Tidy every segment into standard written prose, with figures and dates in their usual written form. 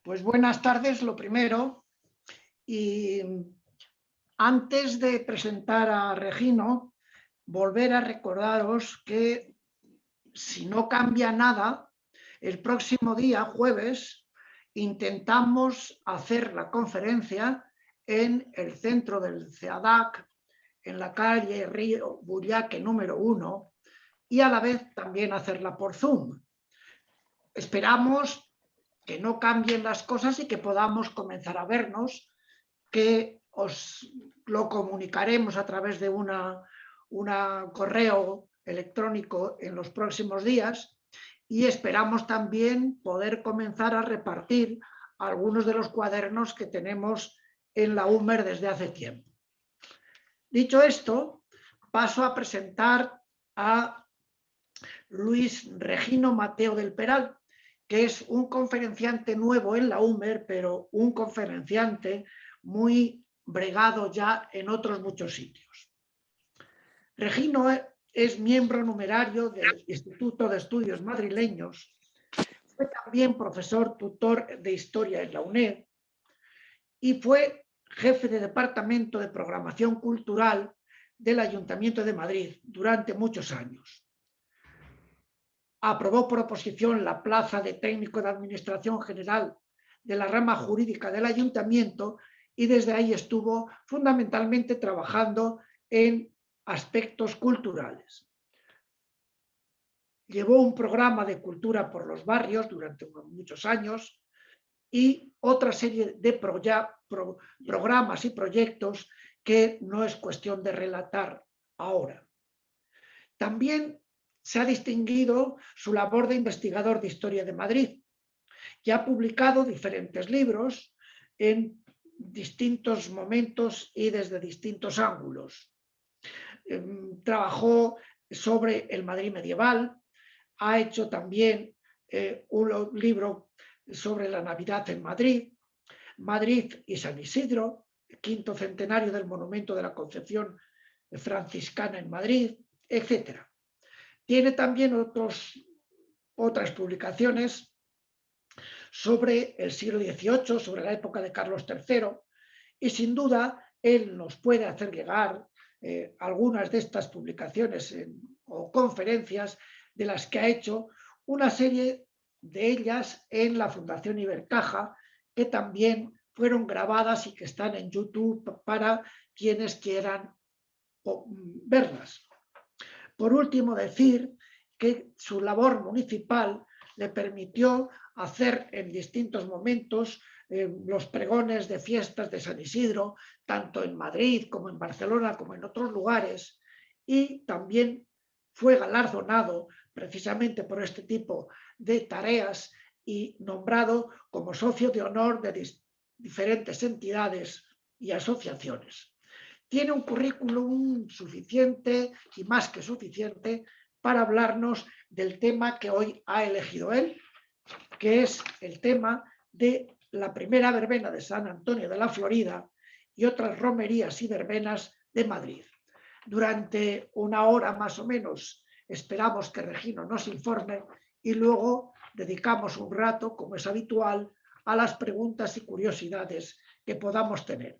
Pues buenas tardes, lo primero. Y antes de presentar a Regino, volver a recordaros que si no cambia nada, el próximo día, jueves, intentamos hacer la conferencia en el centro del CEADAC, en la calle Río Bullaque número 1, y a la vez también hacerla por Zoom. Esperamos que no cambien las cosas y que podamos comenzar a vernos, que os lo comunicaremos a través de un correo electrónico en los próximos días, y esperamos también poder comenzar a repartir algunos de los cuadernos que tenemos en la UMER desde hace tiempo. Dicho esto, paso a presentar a Luis Regino Mateo del Peral, que es un conferenciante nuevo en la UMER, pero un conferenciante muy bregado ya en otros muchos sitios. Regino es miembro numerario del Instituto de Estudios Madrileños, fue también profesor tutor de Historia en la UNED y fue jefe de Departamento de Programación Cultural del Ayuntamiento de Madrid durante muchos años. Aprobó por oposición la plaza de técnico de Administración General de la rama jurídica del Ayuntamiento y desde ahí estuvo fundamentalmente trabajando en aspectos culturales. Llevó un programa de cultura por los barrios durante muchos años y otra serie de programas y proyectos que no es cuestión de relatar ahora. También se ha distinguido su labor de investigador de Historia de Madrid y ha publicado diferentes libros en distintos momentos y desde distintos ángulos. Trabajó sobre el Madrid medieval, ha hecho también un libro sobre la Navidad en Madrid, Madrid y San Isidro, el quinto centenario del monumento de la Concepción franciscana en Madrid, etc. Tiene también otras publicaciones sobre el siglo XVIII, sobre la época de Carlos III, y sin duda él nos puede hacer llegar algunas de estas publicaciones o conferencias de las que ha hecho, una serie de ellas en la Fundación Ibercaja, que también fueron grabadas y que están en YouTube para quienes quieran verlas. Por último, decir que su labor municipal le permitió hacer en distintos momentos los pregones de fiestas de San Isidro, tanto en Madrid como en Barcelona como en otros lugares, y también fue galardonado precisamente por este tipo de tareas y nombrado como socio de honor de diferentes entidades y asociaciones. Tiene un currículum suficiente y más que suficiente para hablarnos del tema que hoy ha elegido él, que es el tema de la primera verbena de San Antonio de la Florida y otras romerías y verbenas de Madrid. Durante una hora más o menos esperamos que Regino nos informe y luego dedicamos un rato, como es habitual, a las preguntas y curiosidades que podamos tener.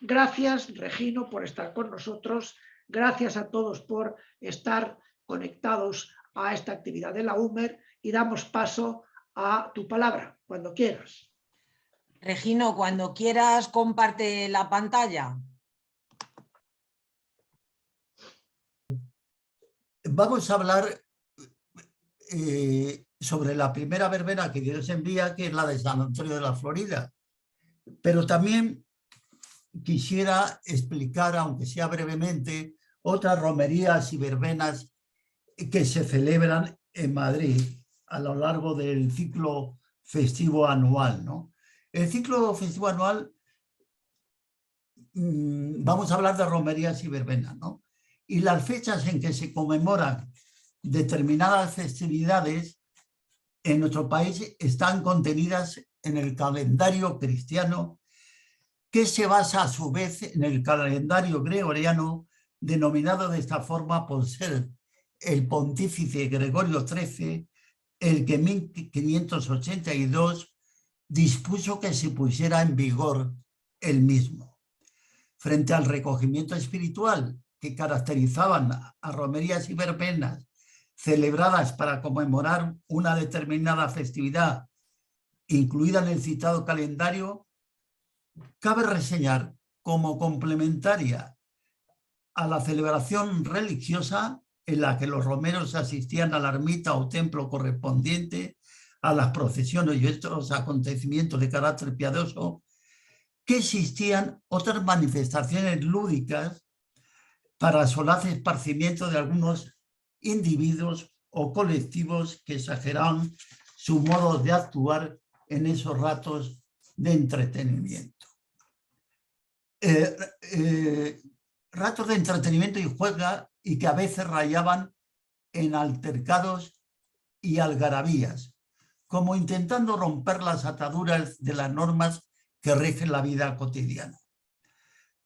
Gracias, Regino, por estar con nosotros. Gracias a todos por estar conectados a esta actividad de la UMER y damos paso a tu palabra, cuando quieras. Regino, cuando quieras, comparte la pantalla. Vamos a hablar sobre la primera verbena que Dios envía, que es la de San Antonio de la Florida. Pero también quisiera explicar, aunque sea brevemente, otras romerías y verbenas que se celebran en Madrid a lo largo del ciclo festivo anual, ¿no? El ciclo festivo anual, vamos a hablar de romerías y verbenas, ¿no? Y las fechas en que se conmemoran determinadas festividades en nuestro país están contenidas en el calendario cristiano, que se basa a su vez en el calendario gregoriano, denominado de esta forma por ser el pontífice Gregorio XIII el que en 1582 dispuso que se pusiera en vigor el mismo. Frente al recogimiento espiritual que caracterizaban a romerías y verbenas celebradas para conmemorar una determinada festividad incluida en el citado calendario, cabe reseñar como complementaria a la celebración religiosa en la que los romeros asistían a la ermita o templo correspondiente a las procesiones y otros acontecimientos de carácter piadoso, que existían otras manifestaciones lúdicas para solaz esparcimiento de algunos individuos o colectivos que exageraban su modo de actuar en esos ratos de entretenimiento. Ratos de entretenimiento y juega y que a veces rayaban en altercados y algarabías, como intentando romper las ataduras de las normas que rigen la vida cotidiana.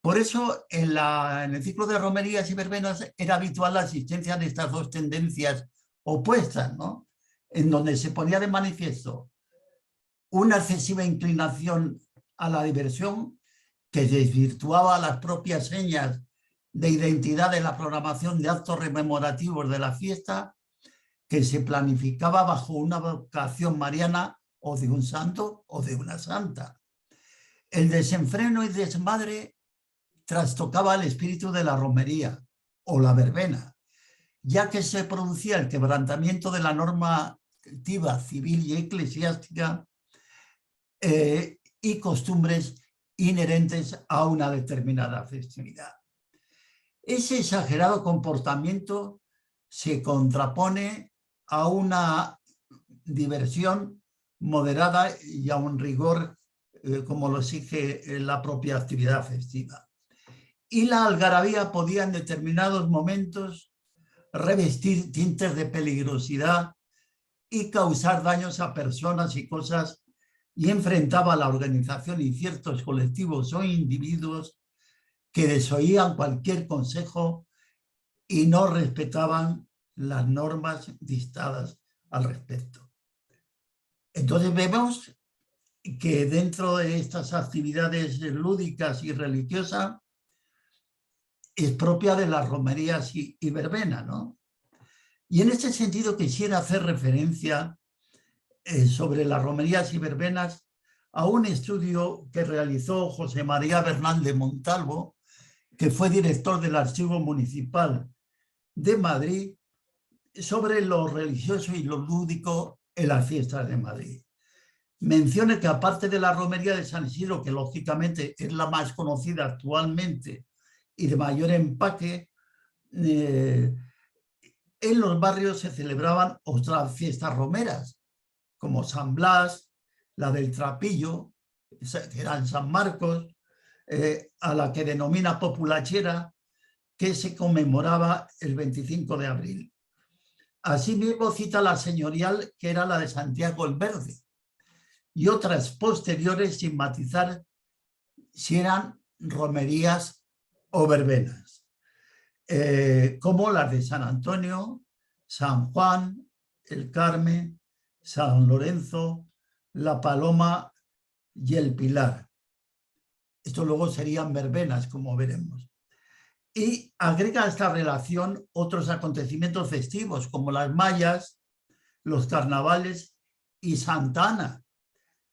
Por eso, en el ciclo de romerías y verbenas era habitual la asistencia de estas dos tendencias opuestas, ¿no? En donde se ponía de manifiesto una excesiva inclinación a la diversión que desvirtuaba las propias señas de identidad de la programación de actos rememorativos de la fiesta, que se planificaba bajo una vocación mariana o de un santo o de una santa. El desenfreno y desmadre trastocaba el espíritu de la romería o la verbena, ya que se producía el quebrantamiento de la normativa civil y eclesiástica y costumbres inherentes a una determinada festividad. Ese exagerado comportamiento se contrapone a una diversión moderada y a un rigor como lo exige la propia actividad festiva. Y la algarabía podía en determinados momentos revestir tintes de peligrosidad y causar daños a personas y cosas, y enfrentaba a la organización y ciertos colectivos o individuos que desoían cualquier consejo y no respetaban las normas dictadas al respecto. Entonces vemos que dentro de estas actividades lúdicas y religiosas es propia de las romerías y verbena, ¿no? Y en este sentido quisiera hacer referencia sobre las romerías y verbenas a un estudio que realizó José María Bernal de Montalvo, que fue director del Archivo Municipal de Madrid, sobre lo religioso y lo lúdico en las fiestas de Madrid. Mencione que aparte de la romería de San Isidro, que lógicamente es la más conocida actualmente y de mayor empaque, en los barrios se celebraban otras fiestas romeras, como San Blas, la del Trapillo, que era en San Marcos, a la que denomina Populachera, que se conmemoraba el 25 de abril. Asimismo cita la señorial, que era la de Santiago el Verde, y otras posteriores sin matizar si eran romerías o verbenas, como las de San Antonio, San Juan, el Carmen, San Lorenzo, la Paloma y el Pilar. Esto luego serían verbenas, como veremos. Y agrega a esta relación otros acontecimientos festivos, como las mallas, los carnavales y Santa Ana,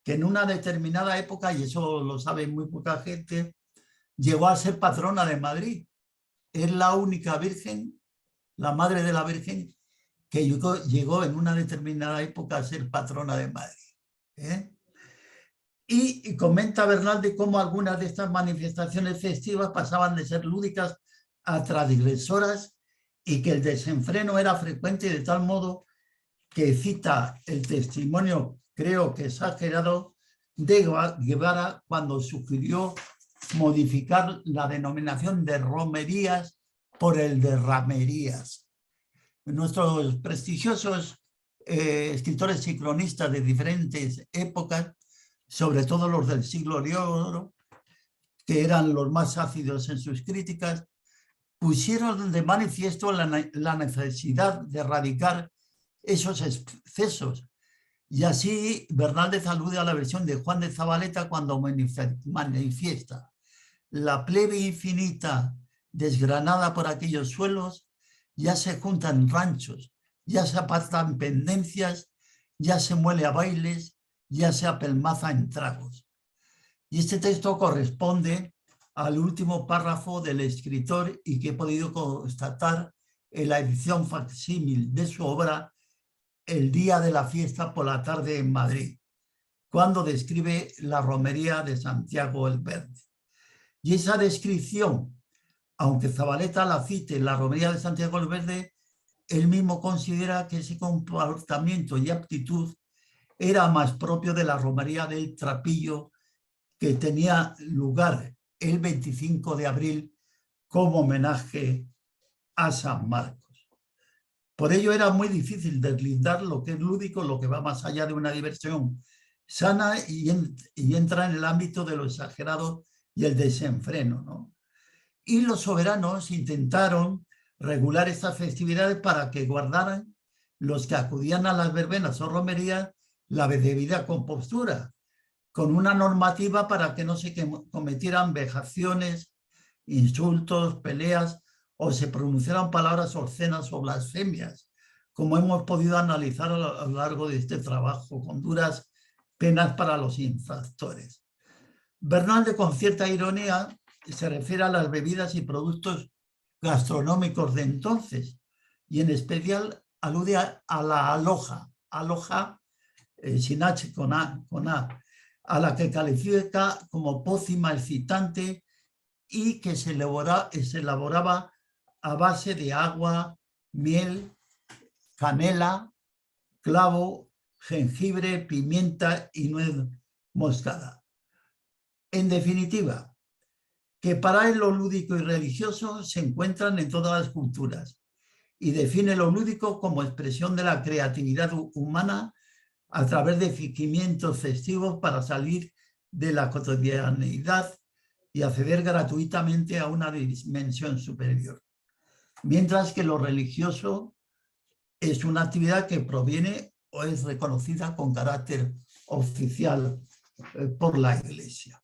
que en una determinada época, y eso lo sabe muy poca gente, llegó a ser patrona de Madrid. Es la única virgen, la madre de la Virgen, que llegó en una determinada época a ser patrona de Madrid. Y comenta Bernal de cómo algunas de estas manifestaciones festivas pasaban de ser lúdicas a transgresoras y que el desenfreno era frecuente de tal modo que cita el testimonio, creo que exagerado, de Guevara cuando sugirió modificar la denominación de romerías por el de ramerías. Nuestros prestigiosos escritores y cronistas de diferentes épocas, sobre todo los del siglo de oro, que eran los más ácidos en sus críticas, pusieron de manifiesto la necesidad de erradicar esos excesos Y así Bernaldez alude a la versión de Juan de Zabaleta cuando manifiesta: la plebe infinita desgranada por aquellos suelos ya se junta en ranchos, ya se apartan pendencias, ya se muele a bailes, ya se apelmaza en tragos. Y este texto corresponde al último párrafo del escritor y que he podido constatar en la edición facsímil de su obra El día de la fiesta por la tarde en Madrid, cuando describe la romería de Santiago el Verde. Y esa descripción, aunque Zabaleta la cite en la romería de Santiago el Verde, él mismo considera que ese comportamiento y aptitud era más propio de la romería del Trapillo, que tenía lugar el 25 de abril como homenaje a San Marcos. Por ello era muy difícil deslindar lo que es lúdico, lo que va más allá de una diversión sana y entra en el ámbito de lo exagerado y el desenfreno, ¿no? Y los soberanos intentaron regular estas festividades para que guardaran los que acudían a las verbenas o romerías la debida compostura, con una normativa para que no se cometieran vejaciones, insultos, peleas o se pronunciaran palabras obscenas o blasfemias, como hemos podido analizar a lo largo de este trabajo, con duras penas para los infractores. Bernaldez, con cierta ironía, se refiere a las bebidas y productos gastronómicos de entonces, y en especial alude a la aloja, sin H, con A, a la que califica como pócima excitante y que se elaboraba a base de agua, miel, canela, clavo, jengibre, pimienta y nuez moscada. En definitiva, que para él lo lúdico y religioso se encuentran en todas las culturas y define lo lúdico como expresión de la creatividad humana a través de fingimientos festivos para salir de la cotidianeidad y acceder gratuitamente a una dimensión superior. Mientras que lo religioso es una actividad que proviene o es reconocida con carácter oficial por la Iglesia.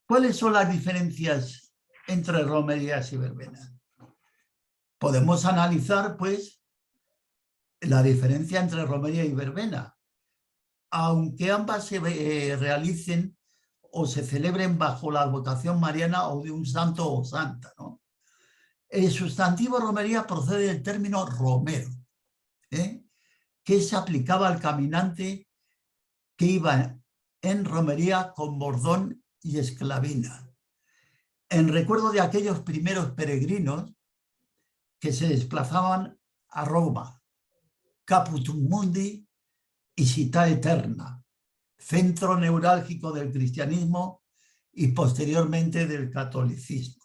¿Cuáles son las diferencias entre romerías y verbenas? Podemos analizar, pues, la diferencia entre romería y verbena, aunque ambas se realicen o se celebren bajo la advocación mariana o de un santo o santa, ¿no? El sustantivo romería procede del término romero, que se aplicaba al caminante que iba en romería con bordón y esclavina, en recuerdo de aquellos primeros peregrinos que se desplazaban a Roma, Caputum Mundi y Città Eterna, centro neurálgico del cristianismo y posteriormente del catolicismo.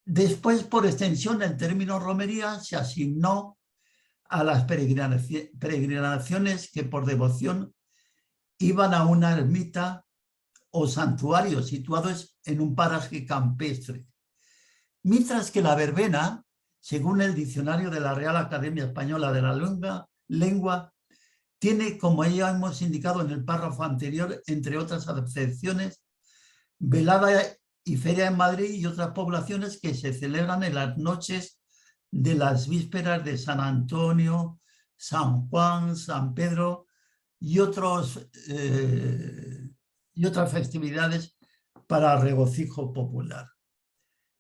Después, por extensión, el término romería se asignó a las peregrinaciones que por devoción iban a una ermita o santuario situados en un paraje campestre. Mientras que la verbena, según el diccionario de la Real Academia Española de la Lengua, tiene, como ya hemos indicado en el párrafo anterior, entre otras acepciones, velada y feria en Madrid y otras poblaciones que se celebran en las noches de las vísperas de San Antonio, San Juan, San Pedro y otras festividades para regocijo popular.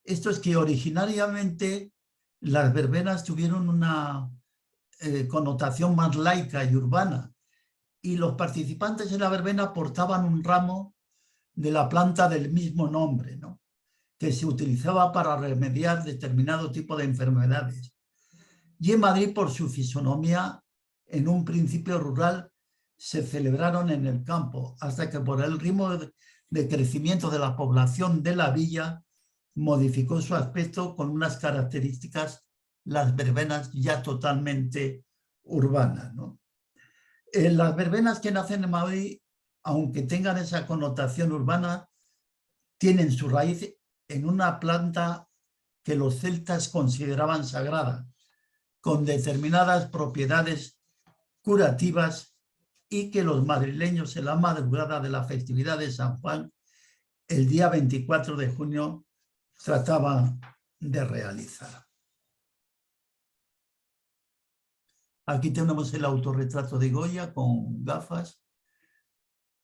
Esto es que originariamente las verbenas tuvieron una connotación más laica y urbana, y los participantes en la verbena portaban un ramo de la planta del mismo nombre, ¿no?, que se utilizaba para remediar determinado tipo de enfermedades. Y en Madrid, por su fisonomía, en un principio rural, se celebraron en el campo, hasta que por el ritmo de crecimiento de la población de la villa modificó su aspecto con unas características, las verbenas ya totalmente urbanas, ¿no? Las verbenas que nacen en Madrid, aunque tengan esa connotación urbana, tienen su raíz en una planta que los celtas consideraban sagrada, con determinadas propiedades curativas y que los madrileños en la madrugada de la festividad de San Juan, el día 24 de junio, trataban de realizar. Aquí tenemos el autorretrato de Goya con gafas,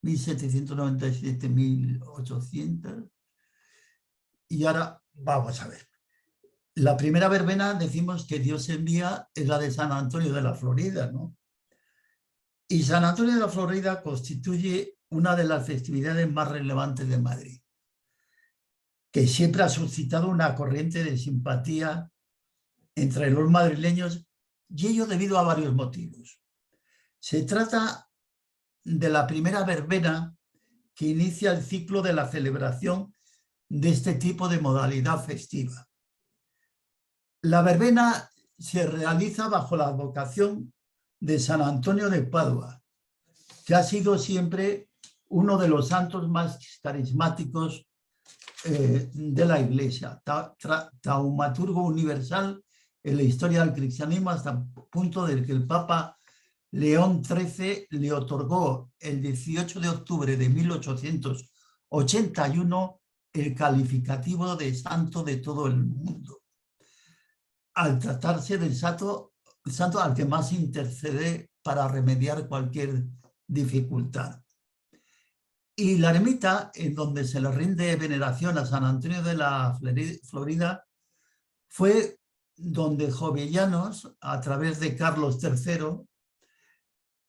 1797-1800. Y ahora vamos a ver. La primera verbena decimos que Dios envía es la de San Antonio de la Florida, ¿no? Y San Antonio de la Florida constituye una de las festividades más relevantes de Madrid, que siempre ha suscitado una corriente de simpatía entre los madrileños, y ello debido a varios motivos. Se trata de la primera verbena que inicia el ciclo de la celebración de este tipo de modalidad festiva. La verbena se realiza bajo la advocación de San Antonio de Padua, que ha sido siempre uno de los santos más carismáticos de la Iglesia, taumaturgo universal en la historia del cristianismo, hasta el punto de que el Papa León XIII le otorgó el 18 de octubre de 1881 el calificativo de santo de todo el mundo, al tratarse del santo al que más intercede para remediar cualquier dificultad. Y la ermita, en donde se le rinde veneración a San Antonio de la Florida, fue donde Jovellanos, a través de Carlos III,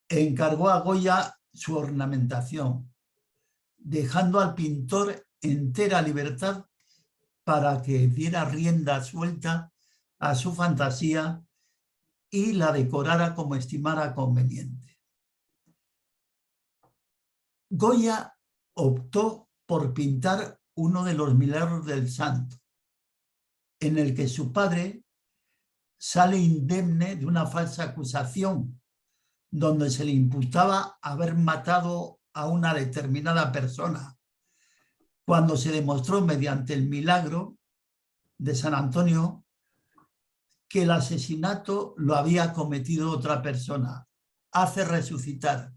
encargó a Goya su ornamentación, dejando al pintor entera libertad para que diera rienda suelta a su fantasía y la decorara como estimara conveniente. Goya optó por pintar uno de los milagros del santo, en el que su padre sale indemne de una falsa acusación, donde se le imputaba haber matado a una determinada persona, cuando se demostró mediante el milagro de San Antonio que el asesinato lo había cometido otra persona. Hace resucitar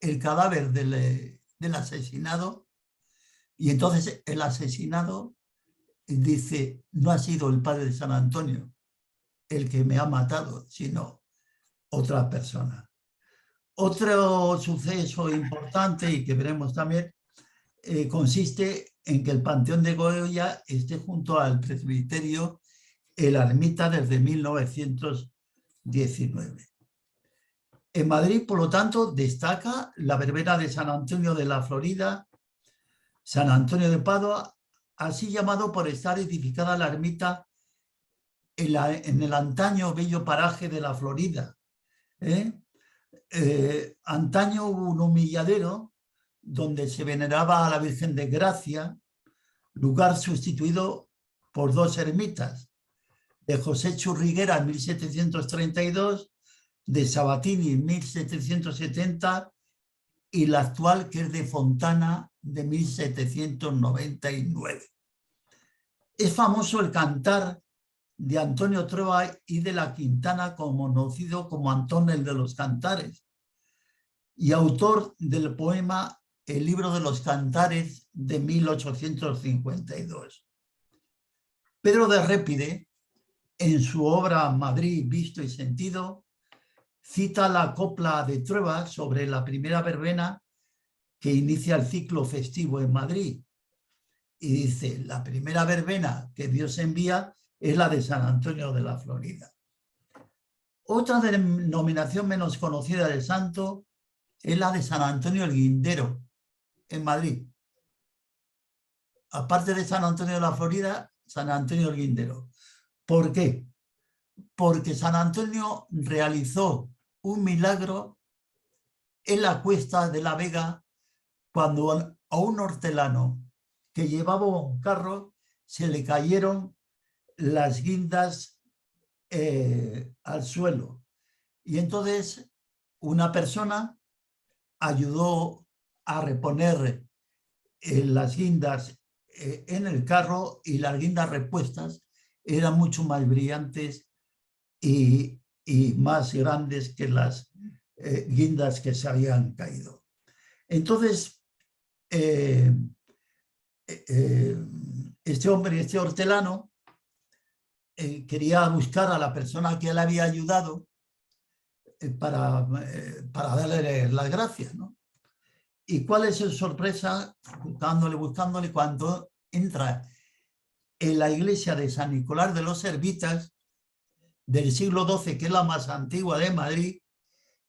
el cadáver del asesinado, y entonces el asesinado dice: no ha sido el padre de San Antonio el que me ha matado, sino otra persona. Otro suceso importante, y que veremos también, consiste en que el Panteón de Goya esté junto al presbiterio en la ermita desde 1919. En Madrid, por lo tanto, destaca la verbena de San Antonio de la Florida, San Antonio de Padua, así llamado por estar edificada la ermita en el antaño bello paraje de la Florida. Antaño hubo un humilladero donde se veneraba a la Virgen de Gracia, lugar sustituido por dos ermitas, de José Churriguera en 1732, de Sabatini en 1770 y la actual, que es de Fontana, de 1799. Es famoso el cantar de Antonio Trueba y de la Quintana, conocido como Antón el de los Cantares, y autor del poema El libro de los Cantares de 1852. Pedro de Répide, en su obra Madrid visto y sentido, cita la copla de Trueba sobre la primera verbena que inicia el ciclo festivo en Madrid. Y dice: la primera verbena que Dios envía es la de San Antonio de la Florida. Otra denominación menos conocida del santo es la de San Antonio el Guindero, en Madrid. Aparte de San Antonio de la Florida, San Antonio el Guindero. ¿Por qué? Porque San Antonio realizó un milagro en la Cuesta de la Vega cuando a un hortelano que llevaba un carro se le cayeron las guindas al suelo. Y entonces una persona ayudó a reponer las guindas en el carro, y las guindas repuestas eran mucho más brillantes y más grandes que las guindas que se habían caído. Entonces, este hombre, este hortelano, quería buscar a la persona que le había ayudado para darle las gracias, ¿no? ¿Y cuál es su sorpresa? Buscándole, cuando entra en la iglesia de San Nicolás de los Servitas del siglo XII, que es la más antigua de Madrid,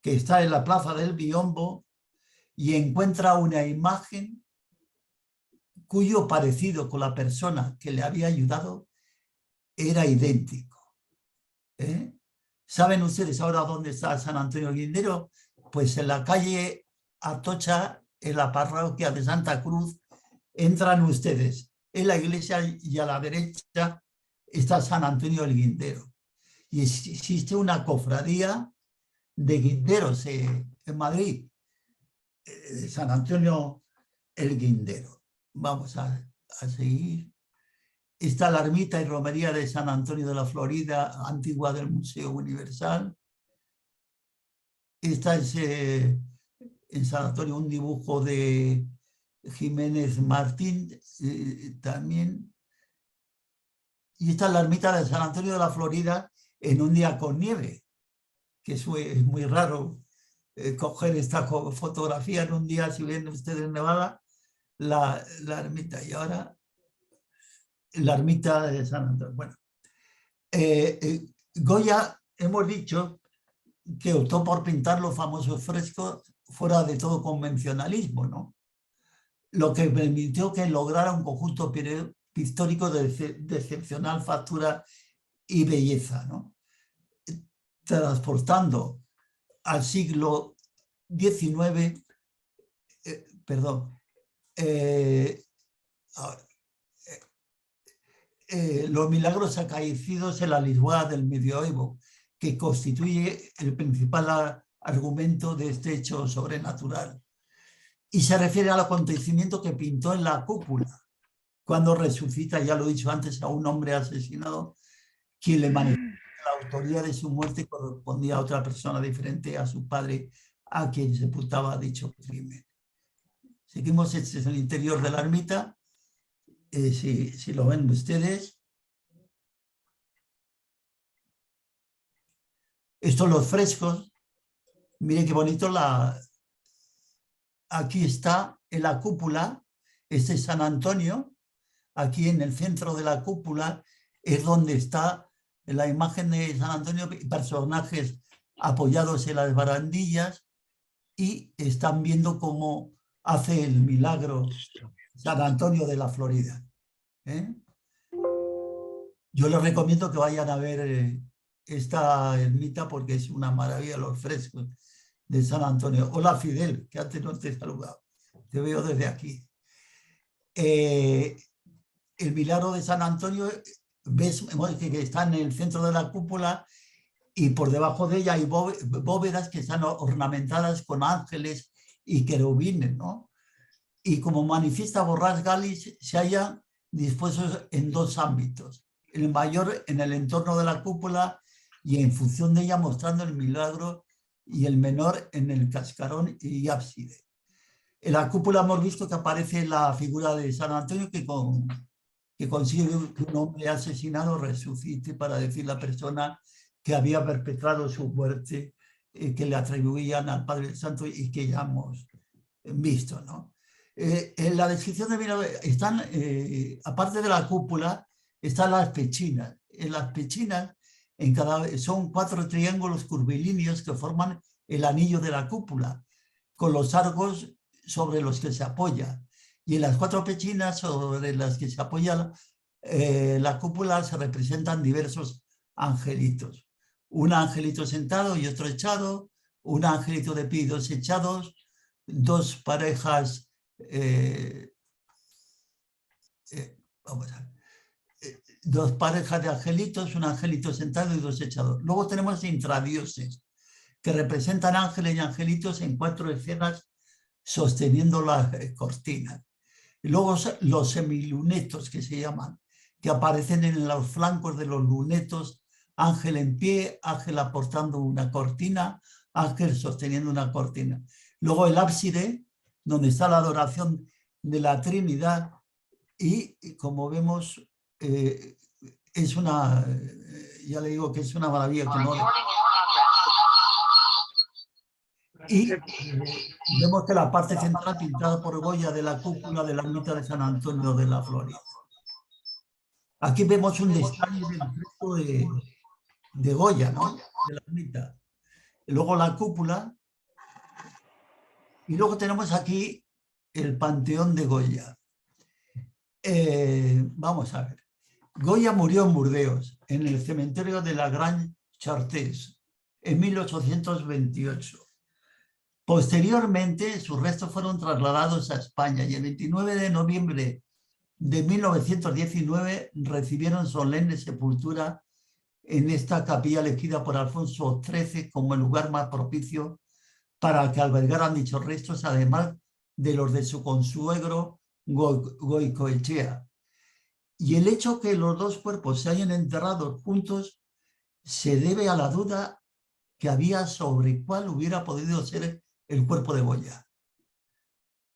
que está en la Plaza del Biombo, y encuentra una imagen cuyo parecido con la persona que le había ayudado era idéntico. ¿Saben ustedes ahora dónde está San Antonio del Guindero? Pues en la calle Atocha, en la parroquia de Santa Cruz, entran ustedes en la iglesia y a la derecha está San Antonio del Guindero. Y existe una cofradía de guinderos en Madrid, San Antonio el Guindero. Vamos a seguir. Está la ermita y romería de San Antonio de la Florida, antigua del Museo Universal. Está en San Antonio un dibujo de Jiménez Martín también. Y está la ermita de San Antonio de la Florida en un día con nieve, que es muy raro coger esta fotografía en un día, si ven ustedes en Nevada, la ermita. Y ahora la ermita de San Antonio. Bueno, Goya, hemos dicho que optó por pintar los famosos frescos fuera de todo convencionalismo, ¿no? Lo que permitió que lograra un conjunto pictórico de excepcional factura y belleza, ¿no? Transportando al siglo XIX, los milagros acaecidos en la Lisboa del medioevo, que constituye el principal argumento de este hecho sobrenatural. Y se refiere al acontecimiento que pintó en la cúpula, cuando resucita, ya lo he dicho antes, a un hombre asesinado, quien le manifiesta que la autoría de su muerte correspondía a otra persona diferente a su padre, a quien sepultaba dicho crimen. Seguimos, este es el interior de la ermita. Si lo ven ustedes. Estos los frescos. Miren qué bonito. Aquí está en la cúpula. Este es San Antonio. Aquí en el centro de la cúpula es donde está la imagen de San Antonio, personajes apoyados en las barandillas y están viendo cómo hace el milagro San Antonio de la Florida. Yo les recomiendo que vayan a ver esta ermita porque es una maravilla los frescos de San Antonio. Hola Fidel, que antes no te he saludado, te veo desde aquí. El milagro de San Antonio, ves que está en el centro de la cúpula y por debajo de ella hay bóvedas que están ornamentadas con ángeles y querubines, ¿no? Y como manifiesta Borràs Galis, se hallan dispuestos en dos ámbitos. El mayor en el entorno de la cúpula y en función de ella mostrando el milagro, y el menor en el cascarón y ábside. En la cúpula hemos visto que aparece la figura de San Antonio que consigue que un hombre asesinado resucite para decir la persona que había perpetrado su muerte, que le atribuían al Padre Santo y que ya hemos visto, ¿no? En la descripción de milagro están, aparte de la cúpula, están las pechinas. En las pechinas son 4 triángulos curvilíneos que forman el anillo de la cúpula, con los arcos sobre los que se apoya. Y en las 4 pechinas sobre las que se apoya la cúpula se representan diversos angelitos. Un angelito sentado y otro echado, un angelito de pie y 2 echados, 2 parejas, vamos a ver, 2 parejas de angelitos, un angelito sentado y 2 echados. Luego tenemos intradioses, que representan ángeles y angelitos en 4 escenas sosteniendo las cortinas. Y luego los semilunetos, que se llaman, que aparecen en los flancos de los lunetos, ángel en pie, ángel aportando una cortina, ángel sosteniendo una cortina. Luego el ábside, donde está la adoración de la Trinidad, y como vemos, es una, ya le digo que es una maravilla. Que no... Y vemos que la parte central pintada por Goya de la cúpula de la ermita de San Antonio de la Florida. Aquí vemos un detalle del fresco de Goya, ¿no? De la ermita. Luego la cúpula. Y luego tenemos aquí el Panteón de Goya. Vamos a ver. Goya murió en Burdeos, en el cementerio de la Grande Chartres, en 1828. Posteriormente, sus restos fueron trasladados a España y el 29 de noviembre de 1919 recibieron solemne sepultura en esta capilla elegida por Alfonso XIII como el lugar más propicio para que albergaran dichos restos, además de los de su consuegro Goicoechea. Y el hecho que los dos cuerpos se hayan enterrado juntos se debe a la duda que había sobre cuál hubiera podido ser el cuerpo de Goya.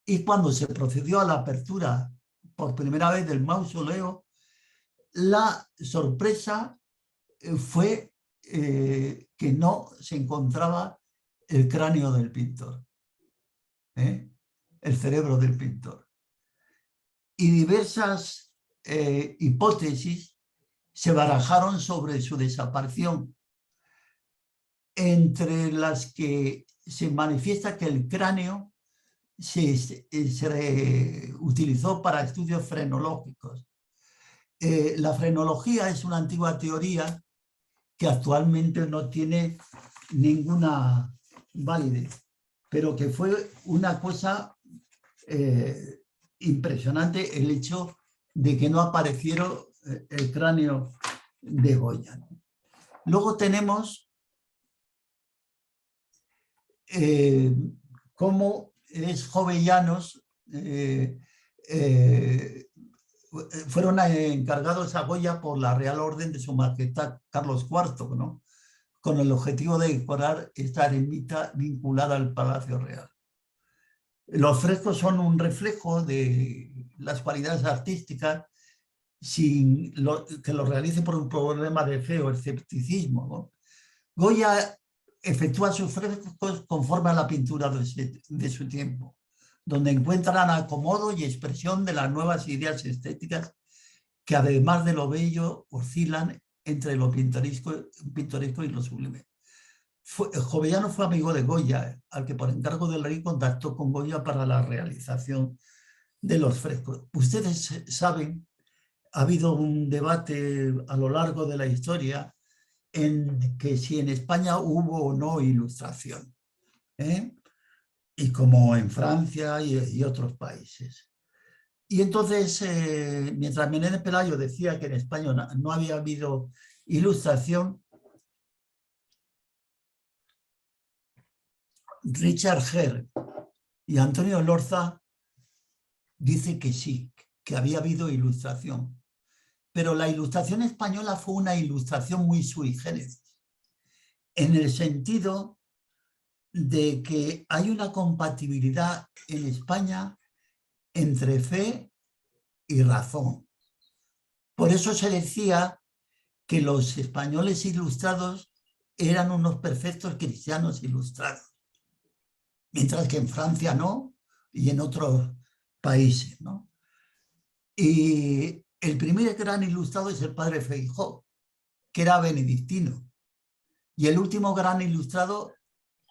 Y cuando se procedió a la apertura por primera vez del mausoleo, la sorpresa fue que no se encontraba el cráneo del pintor, el cerebro del pintor. Y diversas hipótesis se barajaron sobre su desaparición, entre las que se manifiesta que el cráneo se utilizó para estudios frenológicos. La frenología es una antigua teoría que actualmente no tiene ninguna validez, pero que fue una cosa impresionante el hecho de que no apareciera el cráneo de Goya. Luego tenemos cómo es Jovellanos, fueron encargados a Goya por la Real Orden de Su Majestad Carlos IV, ¿no? Con el objetivo de decorar esta ermita vinculada al Palacio Real. Los frescos son un reflejo de las cualidades artísticas sin que lo realice por un problema de fe o escepticismo, ¿no? Goya efectúa sus frescos conforme a la pintura de su tiempo, donde encuentran acomodo y expresión de las nuevas ideas estéticas que, además de lo bello, oscilan entre lo pintoresco y lo sublime. Jovellanos fue amigo de Goya, al que por encargo del rey contactó con Goya para la realización de los frescos. Ustedes saben, ha habido un debate a lo largo de la historia en que si en España hubo o no ilustración, y como en Francia y otros países. Y entonces, mientras Menéndez Pelayo decía que en España no había habido ilustración, Richard Herr y Antonio Lorza dice que sí, que había habido ilustración. Pero la ilustración española fue una ilustración muy sui generis, en el sentido de que hay una compatibilidad en España entre fe y razón. Por eso se decía que los españoles ilustrados eran unos perfectos cristianos ilustrados, mientras que en Francia no, y en otros países, ¿no? Y el primer gran ilustrado es el padre Feijóo, que era benedictino, y el último gran ilustrado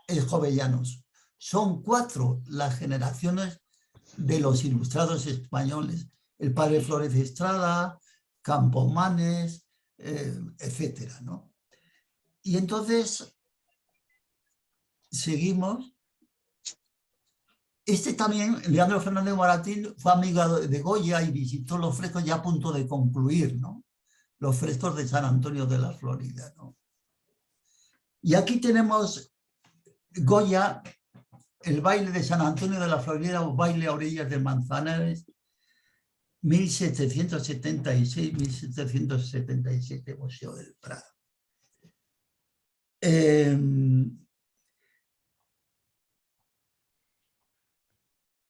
es Jovellanos. Son 4 las generaciones de los ilustrados españoles: el padre Flórez de Estrada, Campomanes, etcétera, ¿no? Y entonces seguimos. También, Leandro Fernández Moratín, fue amigo de Goya y visitó los frescos ya a punto de concluir, ¿no? Los frescos de San Antonio de la Florida, ¿no? Y aquí tenemos Goya, el baile de San Antonio de la Florida, o baile a orillas del Manzanares, 1776-1777, Museo del Prado. En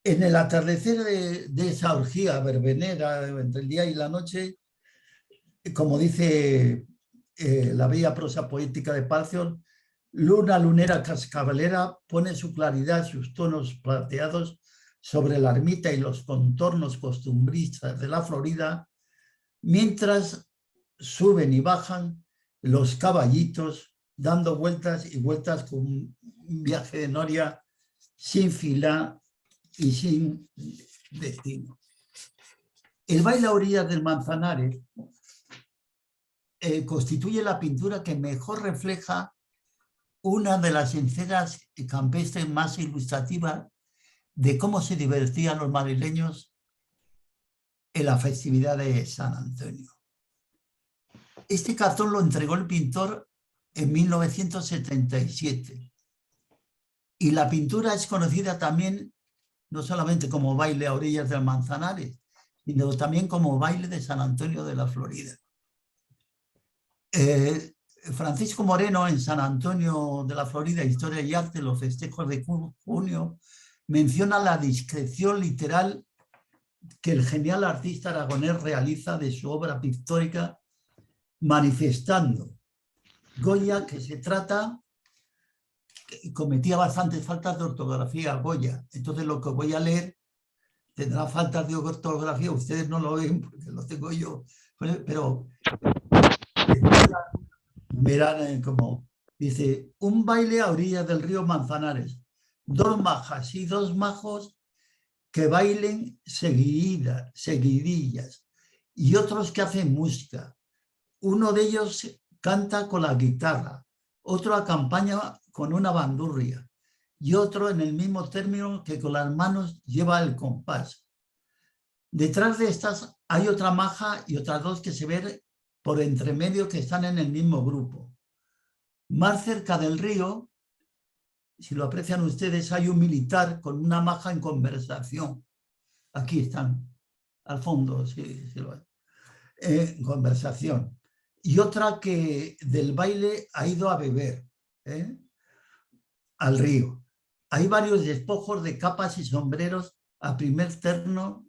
el atardecer de esa orgía verbenera entre el día y la noche, como dice la bella prosa poética de Palacios, luna lunera cascabelera pone su claridad, sus tonos plateados sobre la ermita y los contornos costumbristas de la Florida, mientras suben y bajan los caballitos dando vueltas y vueltas con un viaje de noria sin fila y sin destino. El baile a orillas del Manzanares constituye la pintura que mejor refleja una de las escenas campestres más ilustrativas de cómo se divertían los madrileños en la festividad de San Antonio. Este cartón lo entregó el pintor en 1977 y la pintura es conocida también no solamente como baile a orillas del Manzanares, sino también como baile de San Antonio de la Florida. Francisco Moreno, en San Antonio de la Florida, Historia y Arte, los festejos de junio, menciona la discreción literal que el genial artista aragonés realiza de su obra pictórica, manifestando Goya que se trata, cometía bastantes faltas de ortografía Goya, entonces lo que voy a leer tendrá faltas de ortografía, ustedes no lo ven porque lo tengo yo, pero verán como dice, un baile a orillas del río Manzanares, dos majas y dos majos que bailen seguidillas y otros que hacen música. Uno de ellos canta con la guitarra, otro acompaña con una bandurria y otro en el mismo término que con las manos lleva el compás. Detrás de estas hay otra maja y otras dos que se ven por entremedio que están en el mismo grupo. Más cerca del río, si lo aprecian ustedes, hay un militar con una maja en conversación. Aquí están, al fondo, en conversación. Y otra que del baile ha ido a beber al río. Hay varios despojos de capas y sombreros a primer término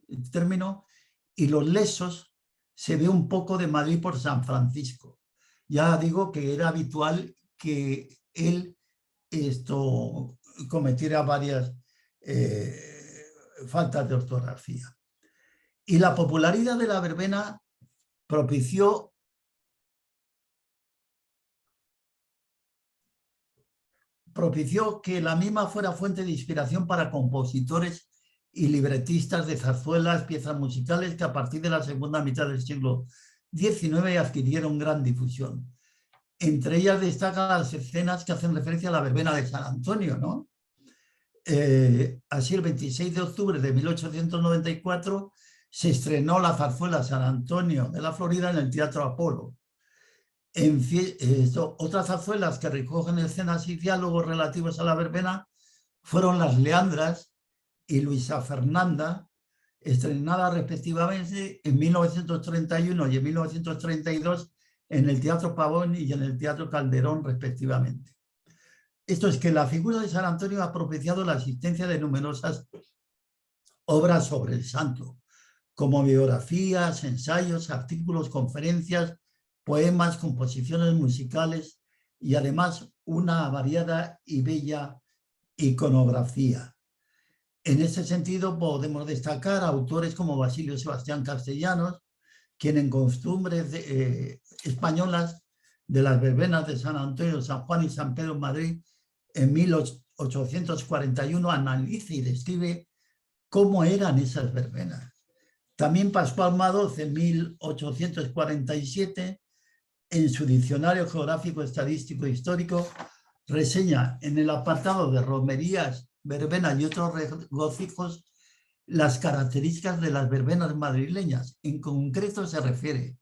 y los lesos se ve un poco de Madrid por San Francisco. Ya digo que era habitual que él cometiera varias faltas de ortografía. Y la popularidad de la verbena propició que la misma fuera fuente de inspiración para compositores y libretistas de zarzuelas, piezas musicales que a partir de la segunda mitad del siglo XIX adquirieron gran difusión. Entre ellas destacan las escenas que hacen referencia a la verbena de San Antonio, ¿no? Así, el 26 de octubre de 1894 se estrenó la zarzuela San Antonio de la Florida en el Teatro Apolo. Otras zarzuelas que recogen escenas y diálogos relativos a la verbena fueron Las Leandras y Luisa Fernanda, estrenadas respectivamente en 1931 y en 1932 en el Teatro Pavón y en el Teatro Calderón, respectivamente. Esto es que la figura de San Antonio ha propiciado la existencia de numerosas obras sobre el santo, como biografías, ensayos, artículos, conferencias, poemas, composiciones musicales y además una variada y bella iconografía. En ese sentido podemos destacar autores como Basilio Sebastián Castellanos, quien en costumbres españolas de las verbenas de San Antonio, San Juan y San Pedro en Madrid, en 1841 analiza y describe cómo eran esas verbenas. También Pascual Madoz, en 1847, en su Diccionario Geográfico, Estadístico e Histórico, reseña en el apartado de romerías, verbenas y otros regocijos las características de las verbenas madrileñas. En concreto se refiere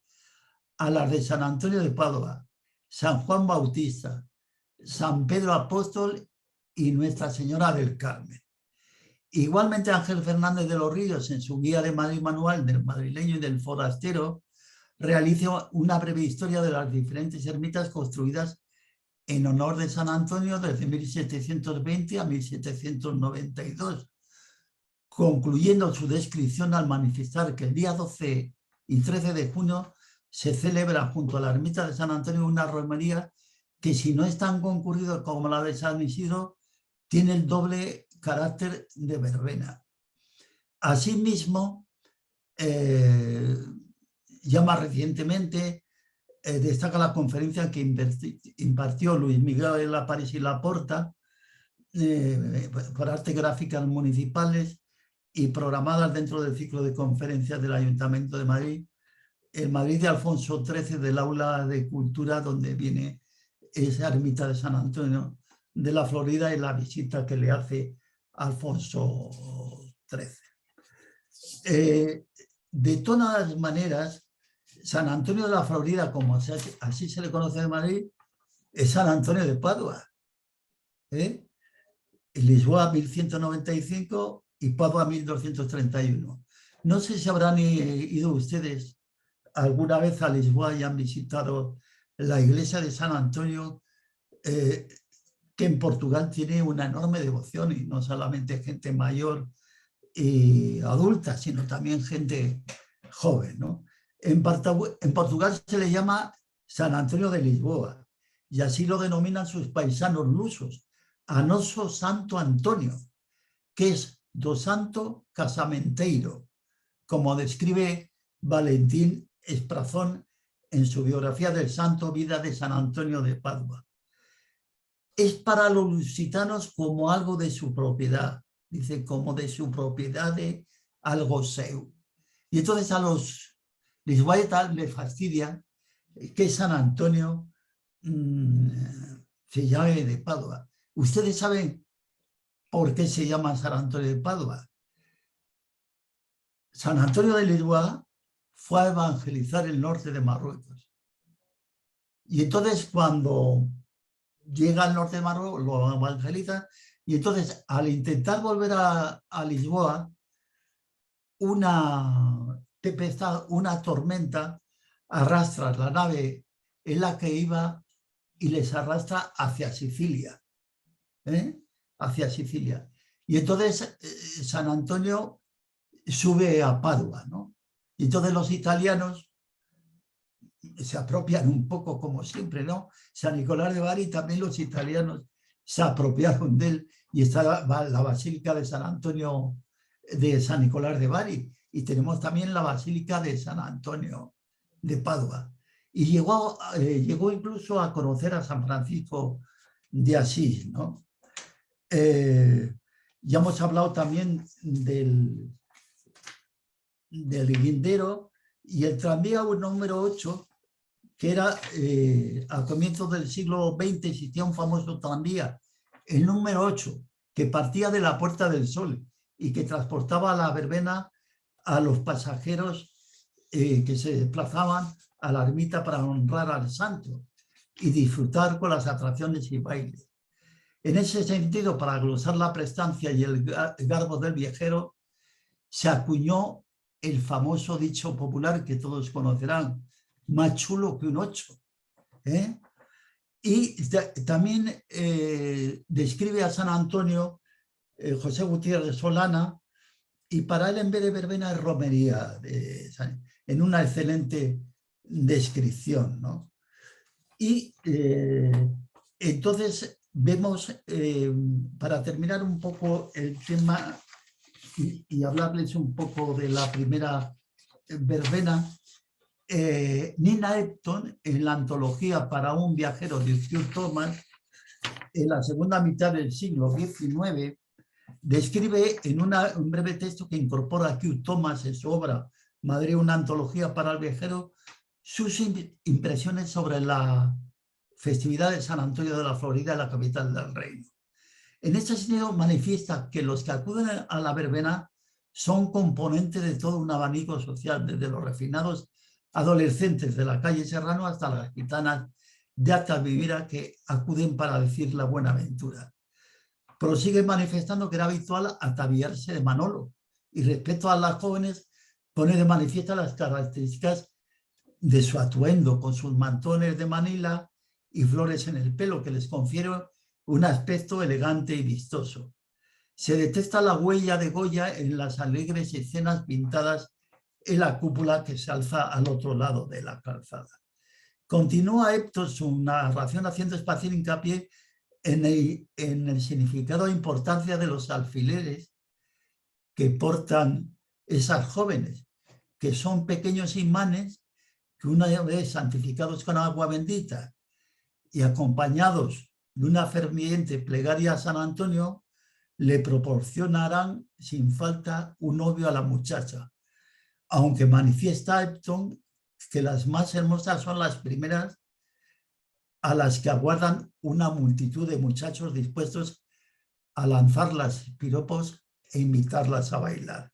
a las de San Antonio de Padua, San Juan Bautista, San Pedro Apóstol y Nuestra Señora del Carmen. Igualmente Ángel Fernández de los Ríos, en su guía de Madrid manual del madrileño y del forastero, realiza una breve historia de las diferentes ermitas construidas en honor de San Antonio desde 1720 a 1792, concluyendo su descripción al manifestar que el día 12 y 13 de junio se celebra junto a la ermita de San Antonio una romería que, si no es tan concurrido como la de San Isidro, tiene el doble carácter de verbena. Asimismo, ya más recientemente, destaca la conferencia que impartió Luis Miguel Lapárez y Laporta por Artes Gráficas Municipales y programadas dentro del ciclo de conferencias del Ayuntamiento de Madrid, el Madrid de Alfonso XIII, del Aula de Cultura, donde viene esa ermita de San Antonio de la Florida y la visita que le hace Alfonso XIII. De todas maneras, San Antonio de la Florida, como así se le conoce en Madrid, es San Antonio de Padua. Lisboa 1195 y Padua 1231. No sé si habrán ido ustedes alguna vez a Lisboa y han visitado la iglesia de San Antonio, que en Portugal tiene una enorme devoción, y no solamente gente mayor y adulta, sino también gente joven, ¿no? En Portugal se le llama San Antonio de Lisboa, y así lo denominan sus paisanos lusos, a noso Santo Antonio, que es do Santo Casamenteiro, como describe Valentín Esprazón en su biografía del Santo Vida de San Antonio de Padua. Es para los lusitanos como algo de su propiedad, dice, como de su propiedad, de algo seu. Y entonces a los lisboetas les fastidia que San Antonio se llame de Padua. ¿Ustedes saben por qué se llama San Antonio de Padua? San Antonio de Lisboa fue a evangelizar el norte de Marruecos. Y entonces, cuando llega al norte de Marruecos, lo evangeliza, y entonces, al intentar volver a Lisboa, una tempestad, una tormenta, arrastra la nave en la que iba y les arrastra hacia Sicilia. Hacia Sicilia. Y entonces San Antonio sube a Padua, ¿no? Y entonces los italianos se apropian un poco, como siempre, ¿no? San Nicolás de Bari, también los italianos se apropiaron de él, y está la Basílica de San Antonio de San Nicolás de Bari, y tenemos también la Basílica de San Antonio de Padua. Y llegó incluso a conocer a San Francisco de Asís, ¿no? Ya hemos hablado también del Guindero y el tranvía número 8, que era a comienzos del siglo XX, existía un famoso tranvía, el número 8, que partía de la Puerta del Sol y que transportaba a la verbena a los pasajeros que se desplazaban a la ermita para honrar al santo y disfrutar con las atracciones y bailes. En ese sentido, para glosar la prestancia y el garbo del viajero, se acuñó el famoso dicho popular que todos conocerán: más chulo que un 8. Y también describe a San Antonio José Gutiérrez Solana, y para él, en vez de verbena, es romería, en una excelente descripción, ¿no? Y entonces vemos, para terminar un poco el tema y hablarles un poco de la primera verbena, Nina Epton, en la antología para un viajero de Hugh Thomas, en la segunda mitad del siglo XIX, describe en un breve texto que incorpora Hugh Thomas en su obra Madrid, una antología para el viajero, sus impresiones sobre la festividad de San Antonio de la Florida, la capital del reino. En este sentido, manifiesta que los que acuden a la verbena son componentes de todo un abanico social, desde los refinados adolescentes de la calle Serrano hasta las gitanas de Alta Vivira que acuden para decir la buena aventura. Prosigue manifestando que era habitual ataviarse de Manolo y respecto a las jóvenes pone de manifiesto las características de su atuendo con sus mantones de Manila y flores en el pelo que les confieren un aspecto elegante y vistoso. Se detecta la huella de Goya en las alegres escenas pintadas en la cúpula que se alza al otro lado de la calzada. Continúa Epton su narración haciendo especial hincapié en el significado e importancia de los alfileres que portan esas jóvenes, que son pequeños imanes que una vez santificados con agua bendita y acompañados de una ferviente plegaria a San Antonio, le proporcionarán sin falta un novio a la muchacha, aunque manifiesta Epton que las más hermosas son las primeras a las que aguardan una multitud de muchachos dispuestos a lanzarlas piropos e invitarlas a bailar.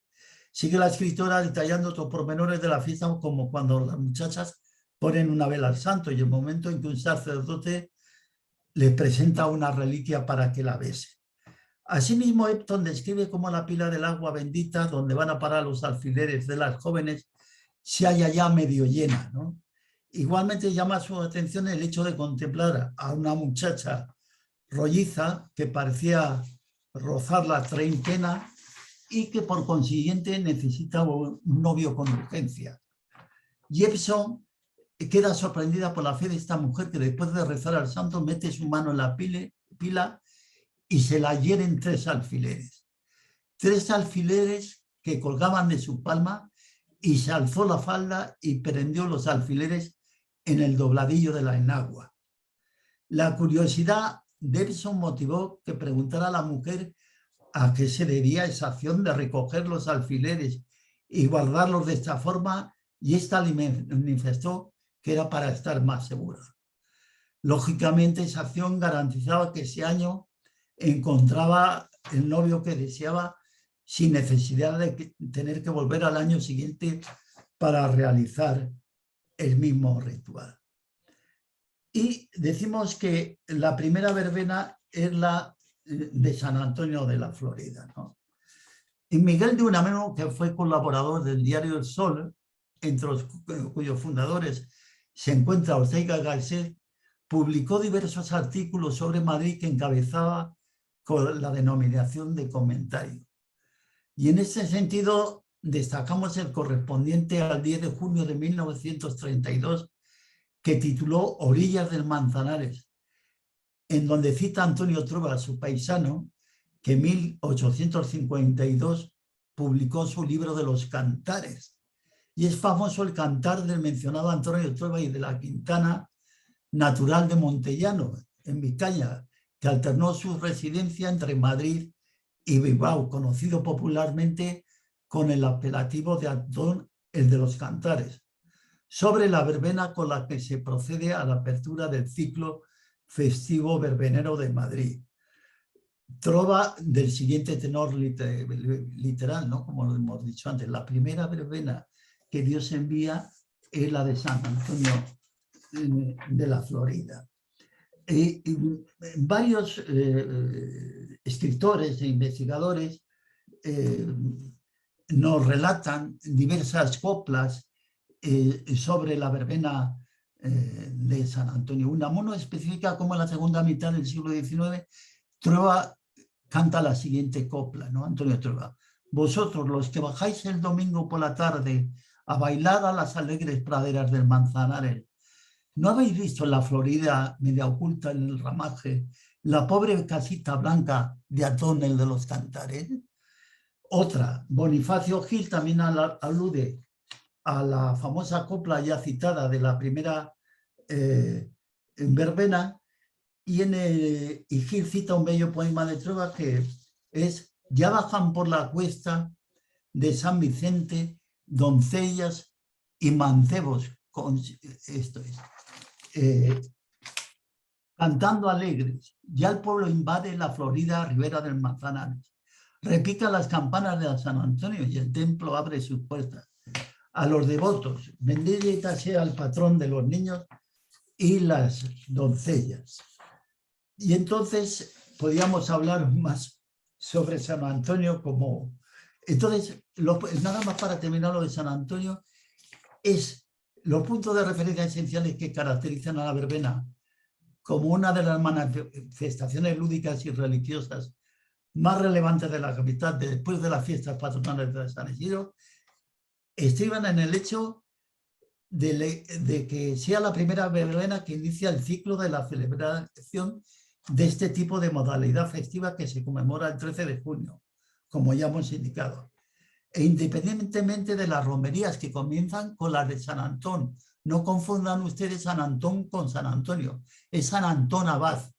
Sigue la escritora detallando otros pormenores de la fiesta, como cuando las muchachas ponen una vela al santo y el momento en que un sacerdote le presenta una reliquia para que la bese. Asimismo, Epton describe cómo la pila del agua bendita, donde van a parar los alfileres de las jóvenes, se halla ya medio llena, ¿no? Igualmente llama su atención el hecho de contemplar a una muchacha rolliza que parecía rozar la treintena y que por consiguiente necesita un novio con urgencia. Epton queda sorprendida por la fe de esta mujer que después de rezar al santo mete su mano en la pila y se la hieren 3 alfileres. 3 alfileres que colgaban de su palma y se alzó la falda y prendió los alfileres en el dobladillo de la enagua. La curiosidad de Epton motivó que preguntara a la mujer a qué se debía esa acción de recoger los alfileres y guardarlos de esta forma, y ésta le manifestó que era para estar más segura. Lógicamente, esa acción garantizaba que ese año encontraba el novio que deseaba sin necesidad de tener que volver al año siguiente para realizar el mismo ritual. Y decimos que la primera verbena es la de San Antonio de la Florida, ¿no? Y Miguel de Unamuno, que fue colaborador del diario El Sol, entre los cuyos fundadores se encuentra Ortega y Gasset, publicó diversos artículos sobre Madrid que encabezaba con la denominación de comentario. Y en este sentido destacamos el correspondiente al 10 de junio de 1932, que tituló Orillas del Manzanares, en donde cita a Antonio Trueba, su paisano, que en 1852 publicó su libro de los cantares. Y es famoso el cantar del mencionado Antonio Trueba y de la Quintana, natural de Montellano, en Vizcaya, que alternó su residencia entre Madrid y Bilbao, conocido popularmente con el apelativo de Antón, el de los cantares, sobre la verbena con la que se procede a la apertura del ciclo festivo verbenero de Madrid. Trova del siguiente tenor literal, ¿no? Como lo hemos dicho antes, la primera verbena que Dios envía es la de San Antonio de la Florida. Varios escritores e investigadores nos relatan diversas coplas sobre la verbena de San Antonio. Unamuno especifica cómo en la segunda mitad del siglo XIX Trueba canta la siguiente copla, ¿no? Antonio Trueba: vosotros los que bajáis el domingo por la tarde a bailar a las alegres praderas del Manzanares, ¿no habéis visto en la Florida, media oculta en el ramaje, la pobre casita blanca de Antón, el de los cantares? Otra, Bonifacio Gil también alude a la famosa copla ya citada de la primera verbena, y Gil cita un bello poema de Trueba que es: ya bajan por la cuesta de San Vicente doncellas y mancebos, esto es, cantando alegres, ya el pueblo invade la Florida ribera del Manzanares, repican las campanas de San Antonio y el templo abre sus puertas a los devotos, bendita sea el patrón de los niños y las doncellas. Y entonces podíamos hablar más sobre San Antonio como... Entonces, nada más para terminar lo de San Antonio, es los puntos de referencia esenciales que caracterizan a la verbena como una de las manifestaciones lúdicas y religiosas más relevantes de la capital después de las fiestas patronales de San Isidro, estriban en el hecho de que sea la primera verbena que inicia el ciclo de la celebración de este tipo de modalidad festiva que se conmemora el 13 de junio, como ya hemos indicado. E independientemente de las romerías que comienzan con las de San Antón, no confundan ustedes San Antón con San Antonio, es San Antón Abad,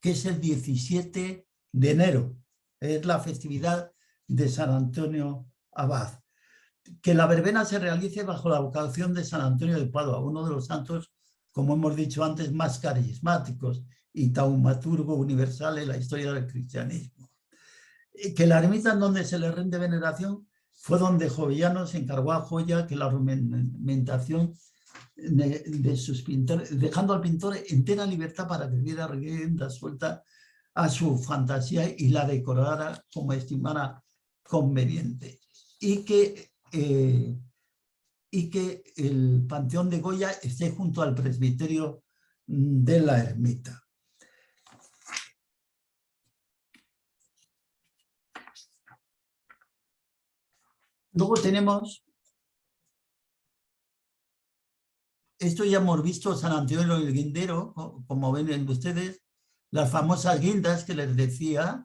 que es el 17 de enero, es la festividad de San Antonio Abad. Que la verbena se realice bajo la vocación de San Antonio de Padua, uno de los santos, como hemos dicho antes, más carismáticos y taumaturgo universal en la historia del cristianismo. Que la ermita en donde se le rinde veneración fue donde Jovellanos se encargó a Joya que la ornamentación de sus pintores, dejando al pintor entera libertad para que diera rienda suelta a su fantasía y la decorara como estimara conveniente. Y que el Panteón de Goya esté junto al presbiterio de la ermita. Luego tenemos, esto ya hemos visto, San Antonio del Guindero, como ven ustedes, las famosas guindas que les decía.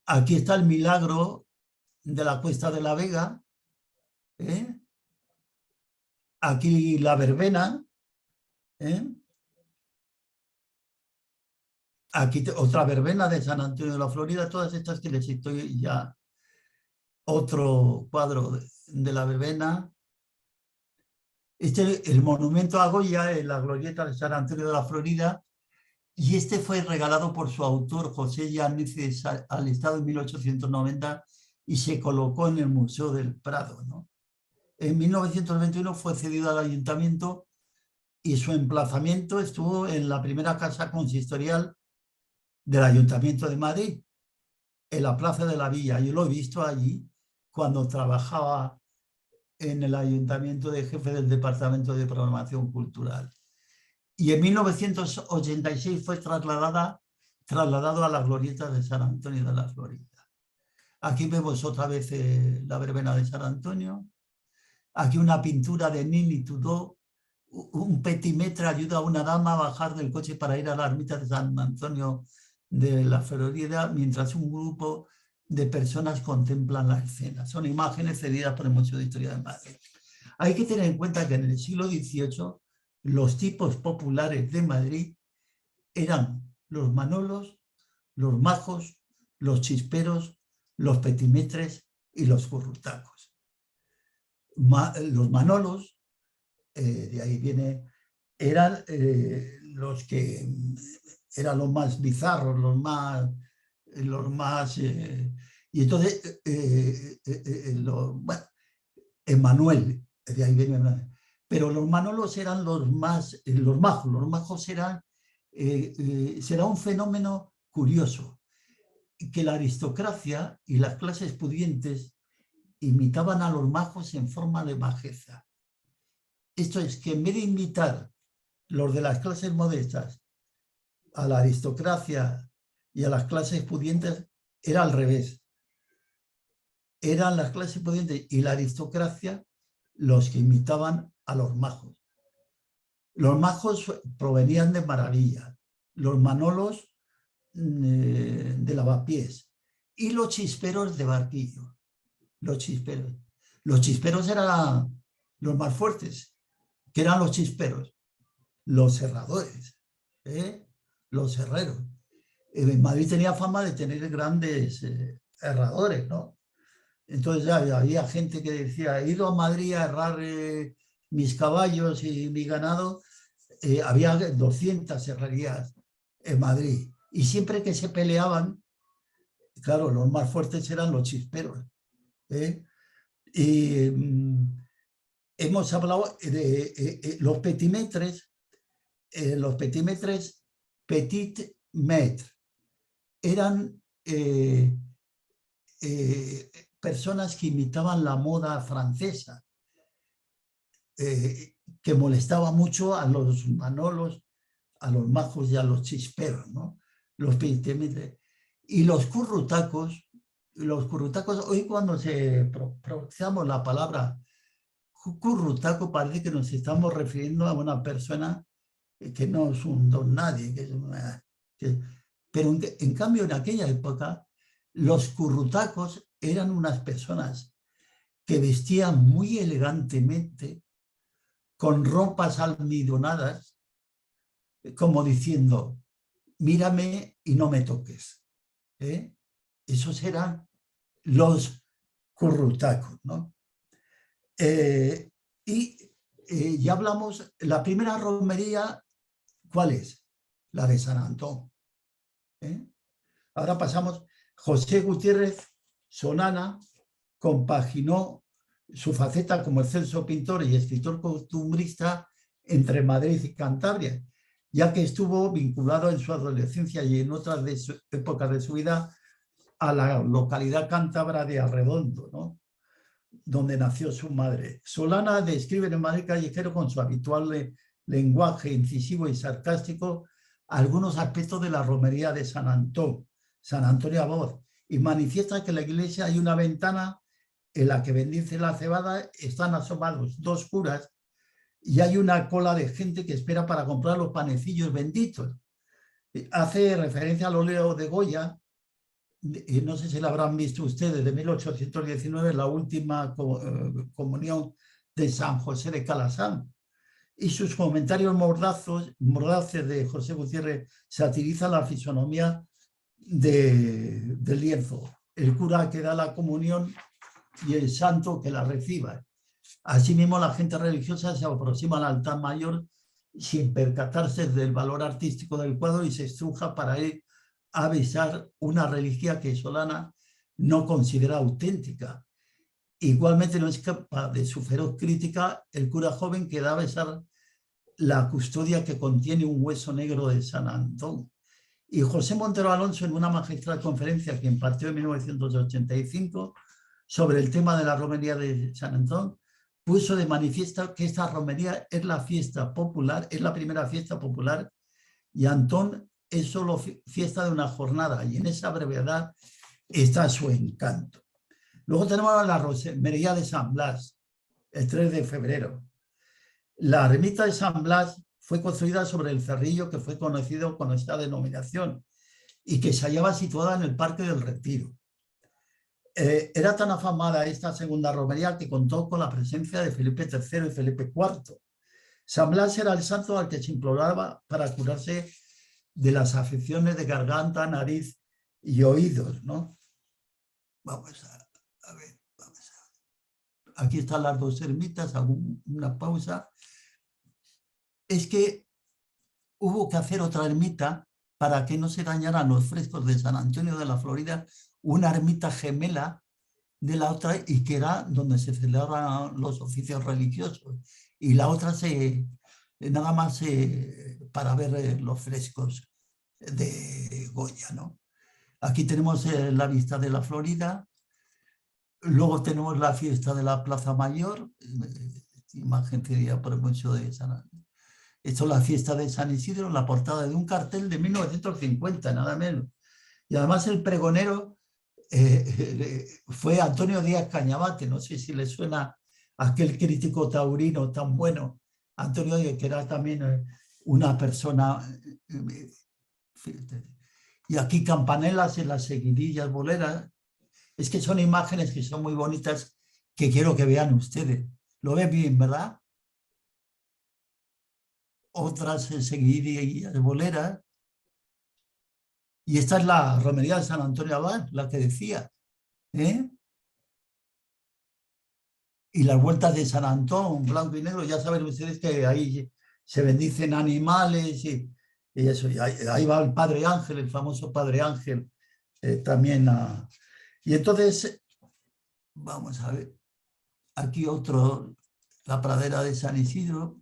Aquí está el milagro de la Cuesta de la Vega. Aquí la verbena. Aquí otra verbena de San Antonio de la Florida, todas estas que les estoy ya. Otro cuadro de la verbena. El monumento a Goya en la glorieta de San Antonio de la Florida, y este fue regalado por su autor, José Yáñez, al Estado en 1890 y se colocó en el Museo del Prado, ¿no? En 1921 fue cedido al ayuntamiento y su emplazamiento estuvo en la primera casa consistorial del Ayuntamiento de Madrid, en la Plaza de la Villa. Yo lo he visto allí cuando trabajaba en el ayuntamiento de jefe del Departamento de Programación Cultural. Y en 1986 fue trasladado a la glorieta de San Antonio de la Florida. Aquí vemos otra vez la verbena de San Antonio. Aquí una pintura de Nini Tudó. Un petimetre ayuda a una dama a bajar del coche para ir a la ermita de San Antonio de la Florida, mientras un grupo de personas contemplan la escena. Son imágenes cedidas por el Museo de Historia de Madrid. Hay que tener en cuenta que en el siglo XVIII los tipos populares de Madrid eran los manolos, los majos, los chisperos, los petimetres y los currutacos. Los manolos, de ahí viene, eran los que eran los más bizarros, los más y entonces bueno, Emmanuel, de ahí viene Emmanuel. Pero los manolos eran los majos. Los majos eran, será un fenómeno curioso, que la aristocracia y las clases pudientes imitaban a los majos en forma de majeza. Esto es que en vez de imitar los de las clases modestas a la aristocracia y a las clases pudientes, era al revés. Eran las clases pudientes y la aristocracia los que imitaban a los majos. Los majos provenían de Maravilla, los manolos de Lavapiés y los chisperos de Barquillo. Los chisperos eran los más fuertes, que eran los chisperos, los herradores, los herreros. En Madrid tenía fama de tener grandes herradores, ¿no? Entonces ya había gente que decía, he ido a Madrid a herrar mis caballos y mi ganado. Había 200 herrerías en Madrid. Y siempre que se peleaban, claro, los más fuertes eran los chisperos. Y hemos hablado de los petimetres. Los petimetres, petit maîtres. Eran personas que imitaban la moda francesa, que molestaba mucho a los manolos, a los majos y a los chisperos, ¿no? Los penitentes. Y los currutacos, hoy cuando pronunciamos la palabra currutaco, parece que nos estamos refiriendo a una persona que no es un don nadie, pero en cambio en aquella época los currutacos eran unas personas que vestían muy elegantemente, con ropas almidonadas, como diciendo, mírame y no me toques. Esos eran los currutacos, ¿no? Ya hablamos, la primera romería, ¿cuál es? La de San Antón. Ahora pasamos, José Gutiérrez Solana compaginó su faceta como excelso pintor y escritor costumbrista entre Madrid y Cantabria, ya que estuvo vinculado en su adolescencia y en otras épocas de su vida a la localidad cántabra de Arredondo, ¿no? Donde nació su madre. Solana describe en el Madrid callejero con su habitual lenguaje incisivo y sarcástico algunos aspectos de la romería de San Antonio Abad, y manifiesta que en la iglesia hay una ventana en la que bendice la cebada, están asomados 2 curas y hay una cola de gente que espera para comprar los panecillos benditos. Hace referencia al óleo de Goya, y no sé si lo habrán visto ustedes, de 1819, la última comunión de San José de Calasán. Y sus comentarios mordaces de José Gutiérrez satirizan la fisonomía del lienzo. El cura que da la comunión y el santo que la reciba. Asimismo, la gente religiosa se aproxima al altar mayor sin percatarse del valor artístico del cuadro y se estruja para ir a besar una reliquia que Solana no considera auténtica. Igualmente no escapa de su feroz crítica el cura joven que da a besar la custodia que contiene un hueso negro de San Antón. Y José Montero Alonso, en una magistral conferencia que impartió en 1985 sobre el tema de la romería de San Antón, puso de manifiesto que esta romería es la fiesta popular, es la primera fiesta popular, y Antón es solo fiesta de una jornada, y en esa brevedad está su encanto. Luego tenemos la romería de San Blas, el 3 de febrero. La ermita de San Blas fue construida sobre el cerrillo que fue conocido con esta denominación y que se hallaba situada en el Parque del Retiro. Era tan afamada esta segunda romería que contó con la presencia de Felipe III y Felipe IV. San Blas era el santo al que se imploraba para curarse de las afecciones de garganta, nariz y oídos, ¿no? Vamos a ver. Aquí están las 2 ermitas, hago una pausa. Es que hubo que hacer otra ermita para que no se dañaran los frescos de San Antonio de la Florida, una ermita gemela de la otra, y que era donde se celebraban los oficios religiosos, y la otra nada más para ver los frescos de Goya, ¿no? Aquí tenemos la vista de la Florida, luego tenemos la fiesta de la Plaza Mayor, imagen sería por el Museo de San Antonio. Esto es la fiesta de San Isidro, en la portada de un cartel de 1950, nada menos. Y además el pregonero fue Antonio Díaz Cañabate, no sé si le suena aquel crítico taurino tan bueno, Antonio Díaz, que era también una persona. Y aquí campanelas en las seguidillas boleras. Es que son imágenes que son muy bonitas, que quiero que vean ustedes. Lo ven bien, ¿verdad? Otras seguidillas boleras. Y esta es la romería de San Antonio Abad, la que decía. Y las vueltas de San Antón, blanco y negro, ya saben ustedes que ahí se bendicen animales y eso. Y ahí va el Padre Ángel, el famoso Padre Ángel, también. Y entonces, vamos a ver, aquí otro, la pradera de San Isidro.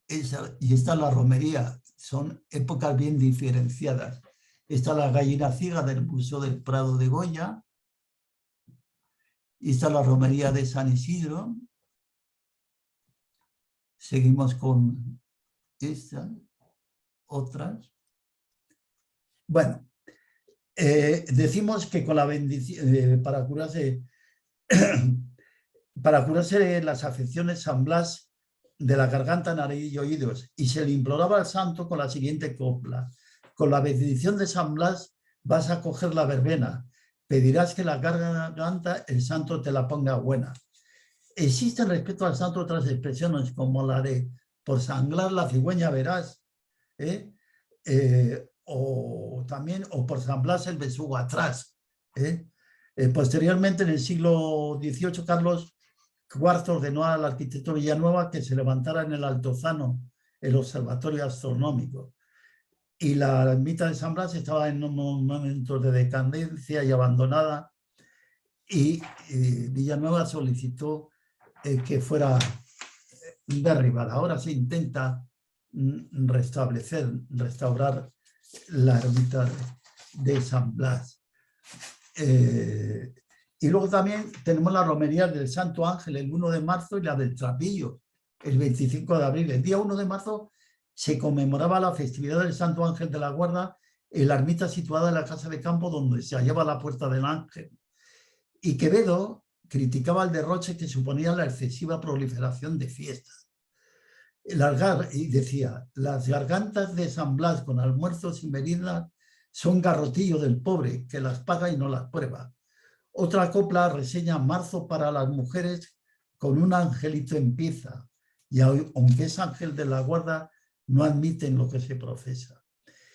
Y está la romería son épocas bien diferenciadas. Está la gallina ciega del Museo del Prado de Goya, y está la romería de San Isidro. Seguimos con estas, otras. Bueno, decimos que con la bendición, para curarse de las afecciones San Blas de la garganta, nariz y oídos, y se le imploraba al santo con la siguiente copla: con la bendición de San Blas vas a coger la verbena, pedirás que la garganta el santo te la ponga buena. Existen respecto al santo otras expresiones como la de por sangrar la cigüeña verás, o también o por San Blas el besugo atrás. Posteriormente, en el siglo XVIII, Carlos IV ordenó al arquitecto Villanueva que se levantara en el Altozano el observatorio astronómico. Y la ermita de San Blas estaba en un momento de decadencia y abandonada, y Villanueva solicitó que fuera derribada. Ahora se intenta restaurar la ermita de San Blas. Y luego también tenemos la romería del Santo Ángel el 1 de marzo y la del Trapillo el 25 de abril. El día 1 de marzo se conmemoraba la festividad del Santo Ángel de la Guarda en la ermita situada en la casa de campo donde se hallaba la puerta del Ángel. Y Quevedo criticaba el derroche que suponía la excesiva proliferación de fiestas. Y decía: las gargantas de San Blas con almuerzos y meriendas son garrotillo del pobre que las paga y no las prueba. Otra copla reseña marzo para las mujeres con un angelito en pieza, y aunque es ángel de la guarda, no admiten lo que se profesa.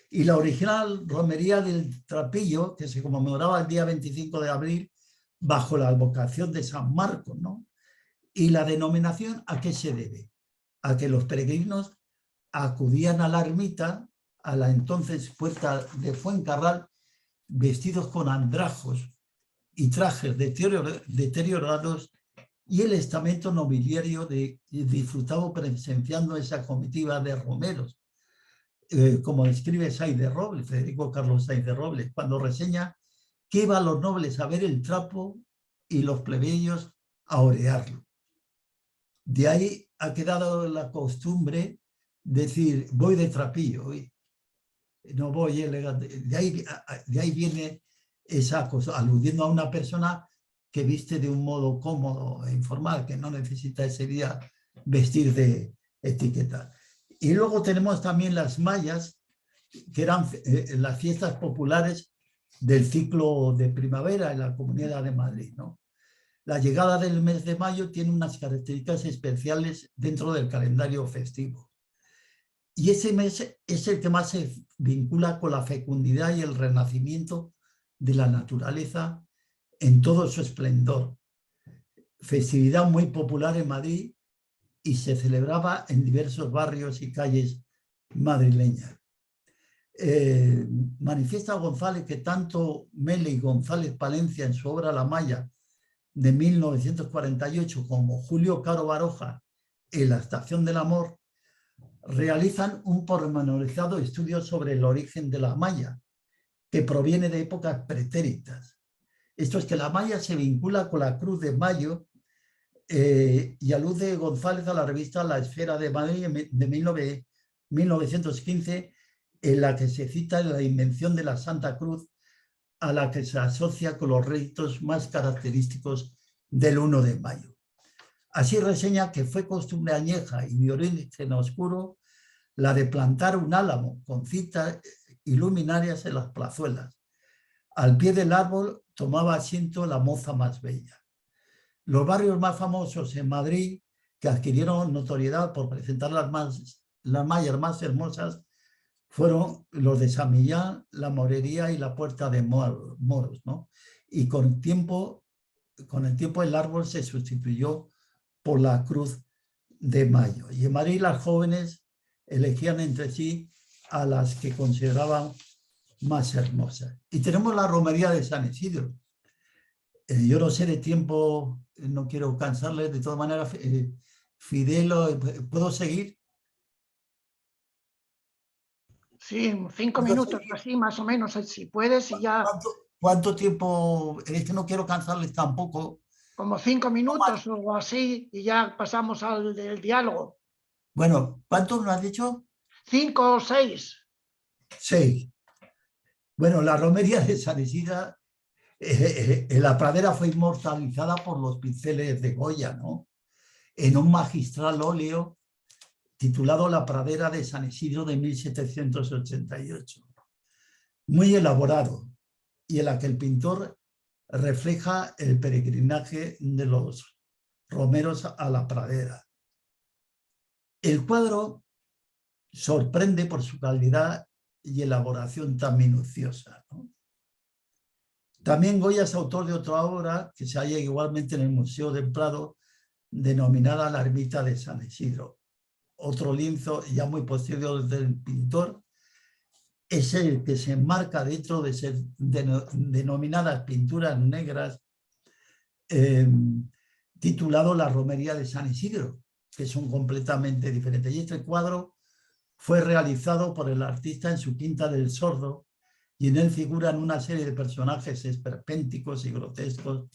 Y la original romería del Trapillo, que se conmemoraba el día 25 de abril, bajo la advocación de San Marcos, ¿no? Y la denominación, ¿a qué se debe? A que los peregrinos acudían a la ermita, a la entonces puerta de Fuencarral, vestidos con andrajos y trajes deteriorados, y el estamento nobiliario disfrutaba presenciando esa comitiva de romeros, como describe Sáenz de Robles, Federico Carlos Sáenz de Robles, cuando reseña que iban los nobles a ver el trapo y los plebeyos a orearlo. De ahí ha quedado la costumbre de decir: voy de trapillo hoy, no voy elegante. De ahí viene esa cosa, aludiendo a una persona que viste de un modo cómodo e informal, que no necesita ese día vestir de etiqueta. Y luego tenemos también las mayas, que eran las fiestas populares del ciclo de primavera en la Comunidad de Madrid, ¿no? La llegada del mes de mayo tiene unas características especiales dentro del calendario festivo. Y ese mes es el que más se vincula con la fecundidad y el renacimiento de la naturaleza en todo su esplendor. Festividad muy popular en Madrid y se celebraba en diversos barrios y calles madrileñas. Manifiesta González que tanto Mele y González Palencia en su obra La Maya de 1948 como Julio Caro Baroja en La Estación del Amor realizan un pormenorizado estudio sobre el origen de la maya, que proviene de épocas pretéritas. Esto es que la maya se vincula con la Cruz de Mayo, y alude González a la revista La Esfera de Madrid de 1915, en la que se cita la invención de la Santa Cruz, a la que se asocia con los ritos más característicos del 1 de mayo. Así reseña que fue costumbre añeja y de origen oscuro la de plantar un álamo con citas y luminarias en las plazuelas. Al pie del árbol tomaba asiento la moza más bella. Los barrios más famosos en Madrid, que adquirieron notoriedad por presentar las mallas más hermosas, fueron los de San Millán, la Morería y la Puerta de Moros, ¿no? Y con el tiempo el árbol se sustituyó por la Cruz de Mayo. Y en Madrid las jóvenes elegían entre sí a las que consideraban más hermosas. Y tenemos la romería de San Isidro. Yo no sé de tiempo, no quiero cansarles, de todas maneras, Fidel, ¿puedo seguir? Sí, 5 Entonces, minutos, así más o menos, si puedes, y ya ¿cuánto tiempo? Es que no quiero cansarles tampoco. como 5 minutos o así, y ya pasamos al del diálogo. Bueno, ¿cuánto me has dicho? 5 o 6. 6. Bueno, la romería de San Isidro en la pradera fue inmortalizada por los pinceles de Goya, ¿no? En un magistral óleo titulado La pradera de San Isidro de 1788. Muy elaborado, y en la que el pintor refleja el peregrinaje de los romeros a la pradera. El cuadro sorprende por su calidad y elaboración tan minuciosa, ¿no? También Goya es autor de otra obra que se halla igualmente en el Museo del Prado, denominada La ermita de San Isidro. Otro lienzo ya muy posterior del pintor es el que se enmarca dentro de ser denominadas pinturas negras, titulado La romería de San Isidro, que son completamente diferentes. Y este cuadro fue realizado por el artista en su Quinta del Sordo, y en él figuran una serie de personajes esperpénticos y grotescos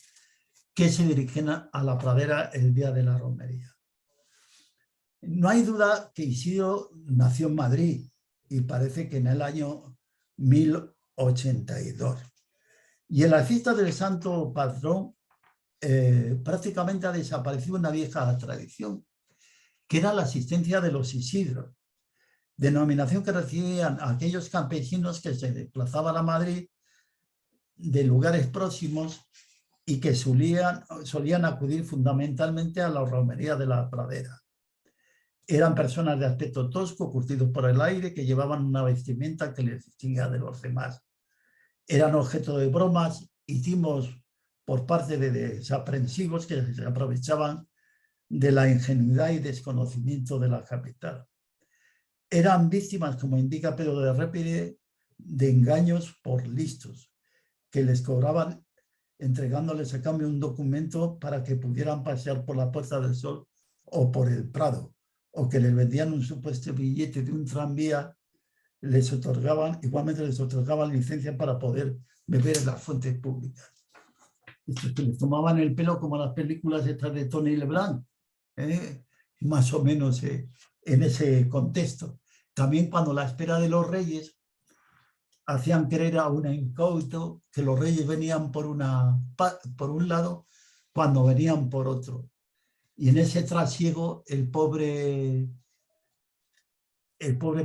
que se dirigen a la pradera el día de la romería. No hay duda que Isidro nació en Madrid, y parece que en el año 1082. Y en la fiesta del santo patrón prácticamente ha desaparecido una vieja tradición, que era la asistencia de los Isidros, denominación que recibían aquellos campesinos que se desplazaban a Madrid de lugares próximos y que solían acudir fundamentalmente a la romería de la pradera. Eran personas de aspecto tosco, curtidos por el aire, que llevaban una vestimenta que les distinguía de los demás. Eran objeto de bromas y timos por parte de desaprensivos que se aprovechaban de la ingenuidad y desconocimiento de la capital. Eran víctimas, como indica Pedro de Répide, de engaños por listos, que les cobraban entregándoles a cambio un documento para que pudieran pasear por la Puerta del Sol o por el Prado, o que les vendían un supuesto billete de un tranvía, igualmente les otorgaban licencia para poder beber en las fuentes públicas. Estos que les tomaban el pelo como las películas estas de Tony Leblanc, más o menos en ese contexto. También cuando la espera de los reyes hacían creer a una incauto que los reyes venían por un lado cuando venían por otro. Y en ese trasiego el pobre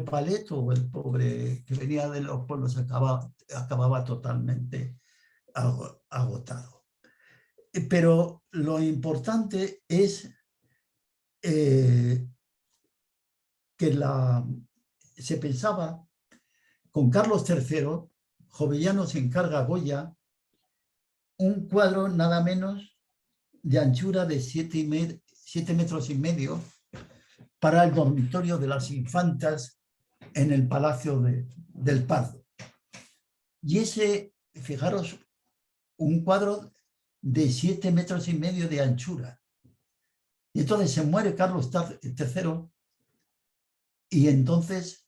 paleto o el pobre que venía de los pueblos acababa totalmente agotado. Pero lo importante es que se pensaba, con Carlos III, Jovellanos encarga a Goya un cuadro nada menos de anchura de 7,5 metros para el dormitorio de las infantas en el Palacio del Pardo. Y ese, fijaros, un cuadro de 7,5 metros de anchura. Y entonces se muere Carlos III y entonces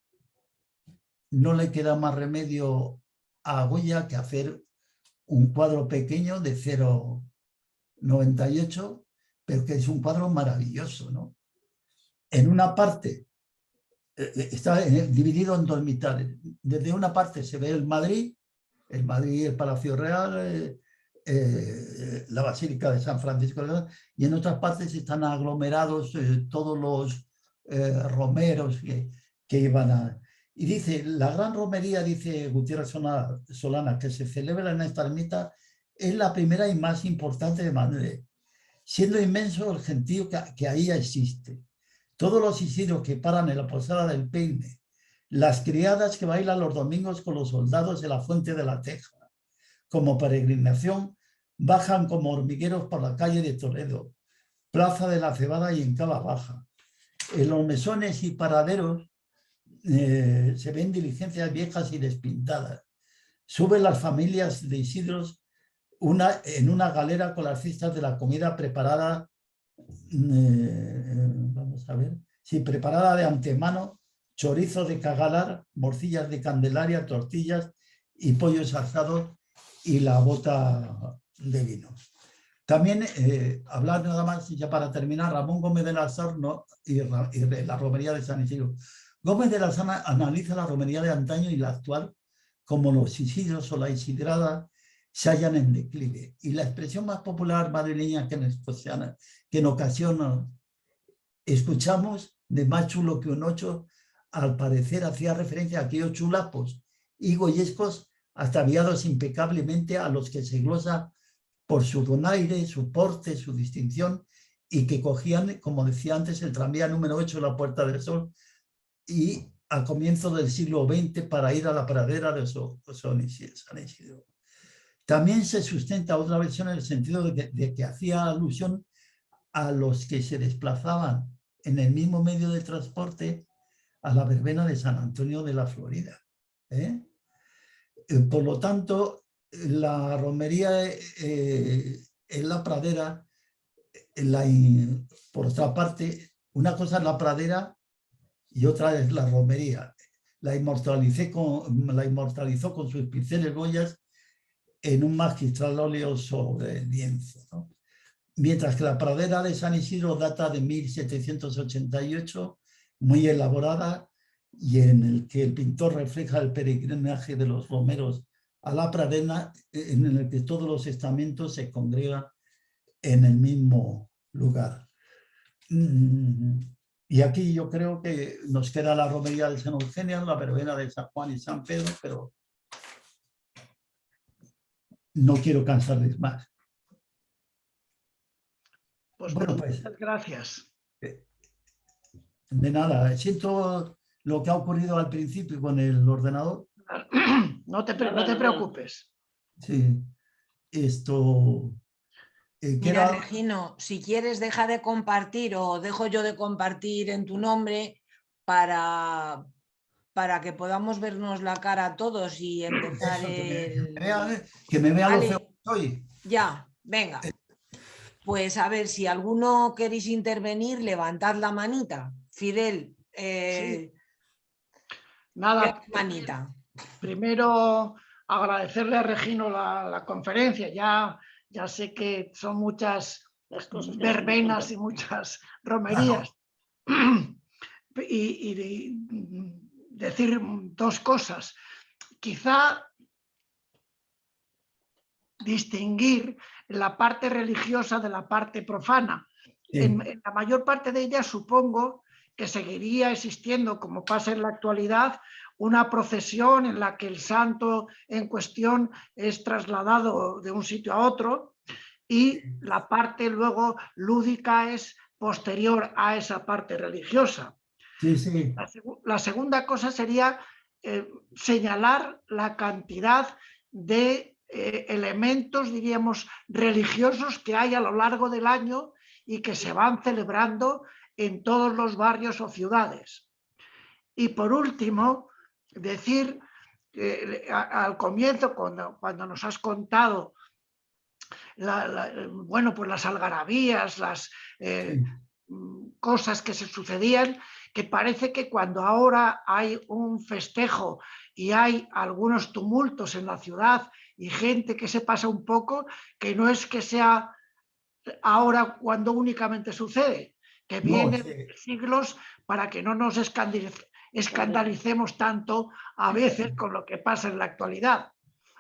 no le queda más remedio a Goya que hacer un cuadro pequeño de 0,98, pero que es un cuadro maravilloso, ¿no? En una parte está dividido en dos mitades. Desde una parte se ve el Madrid, el Palacio Real, la Basílica de San Francisco, y en otras partes están aglomerados todos los romeros que iban a... Y dice, la gran romería, dice Gutiérrez Solana, que se celebra en esta ermita, es la primera y más importante de Madrid, siendo inmenso el gentío que ahí existe. Todos los isidros que paran en la posada del Peine, las criadas que bailan los domingos con los soldados de la Fuente de la Teja, como peregrinación, bajan como hormigueros por la calle de Toledo, Plaza de la Cebada y en Cava Baja. En los mesones y paraderos se ven diligencias viejas y despintadas. Suben las familias de Isidros en una galera con las cestas de la comida preparada, vamos a ver, sí, preparada de antemano chorizo de cagalar, morcillas de Candelaria, tortillas y pollos asados y la bota de vino. También hablar nada más, ya para terminar, Ramón Gómez de la Sarna y de la romería de San Isidro. Gómez de la Sarna analiza la romería de antaño y la actual como los isidros o la isidrada se hallan en declive. Y la expresión más popular madrileña que en ocasión escuchamos, de más chulo que un ocho, al parecer hacía referencia a aquellos chulapos y goyescos ataviados impecablemente a los que se glosa por su donaire, su porte, su distinción, y que cogían, como decía antes, el tranvía número 8 de la Puerta del Sol y a comienzo del siglo XX para ir a la pradera de San Isidro. También se sustenta otra versión en el sentido de que hacía alusión a los que se desplazaban en el mismo medio de transporte a la verbena de San Antonio de la Florida. Por lo tanto, la romería en la pradera, por otra parte, una cosa es la pradera y otra es la romería. La inmortalizó con sus pinceles Goyas en un magistral óleo sobre lienzo, ¿no? Mientras que la pradera de San Isidro data de 1788, muy elaborada, y en el que el pintor refleja el peregrinaje de los romeros a la pradera, en el que todos los estamentos se congregan en el mismo lugar. Y aquí yo creo que nos queda la romería de San Eugenio, la verbena de San Juan y San Pedro, pero no quiero cansarles más. Pues bueno, muchas gracias. De nada, siento lo que ha ocurrido al principio con el ordenador. No te preocupes. Sí, esto... Mira, Regino, si quieres deja de compartir o dejo yo de compartir en tu nombre para que podamos vernos la cara a todos y empezar que me vea vale. Lo feo que soy. Ya, venga. Pues a ver, si alguno queréis intervenir, levantad la manita. Fidel, sí. Nada, manita. Primero agradecerle a Regino la conferencia. Ya sé que son muchas verbenas y muchas romerías. Y decir dos cosas. Quizá distinguir la parte religiosa de la parte profana. Sí. En la mayor parte de ellas supongo que seguiría existiendo, como pasa en la actualidad, una procesión en la que el santo en cuestión es trasladado de un sitio a otro y la parte luego lúdica es posterior a esa parte religiosa. Sí, sí. La segunda cosa sería señalar la cantidad de elementos, diríamos, religiosos que hay a lo largo del año y que se van celebrando en todos los barrios o ciudades. Y por último, decir al comienzo, cuando nos has contado bueno, pues las algarabías, las cosas que se sucedían, que parece que cuando ahora hay un festejo y hay algunos tumultos en la ciudad y gente que se pasa un poco, que no es que sea ahora cuando únicamente sucede, que viene de siglos para que no nos escandalicemos tanto a veces con lo que pasa en la actualidad.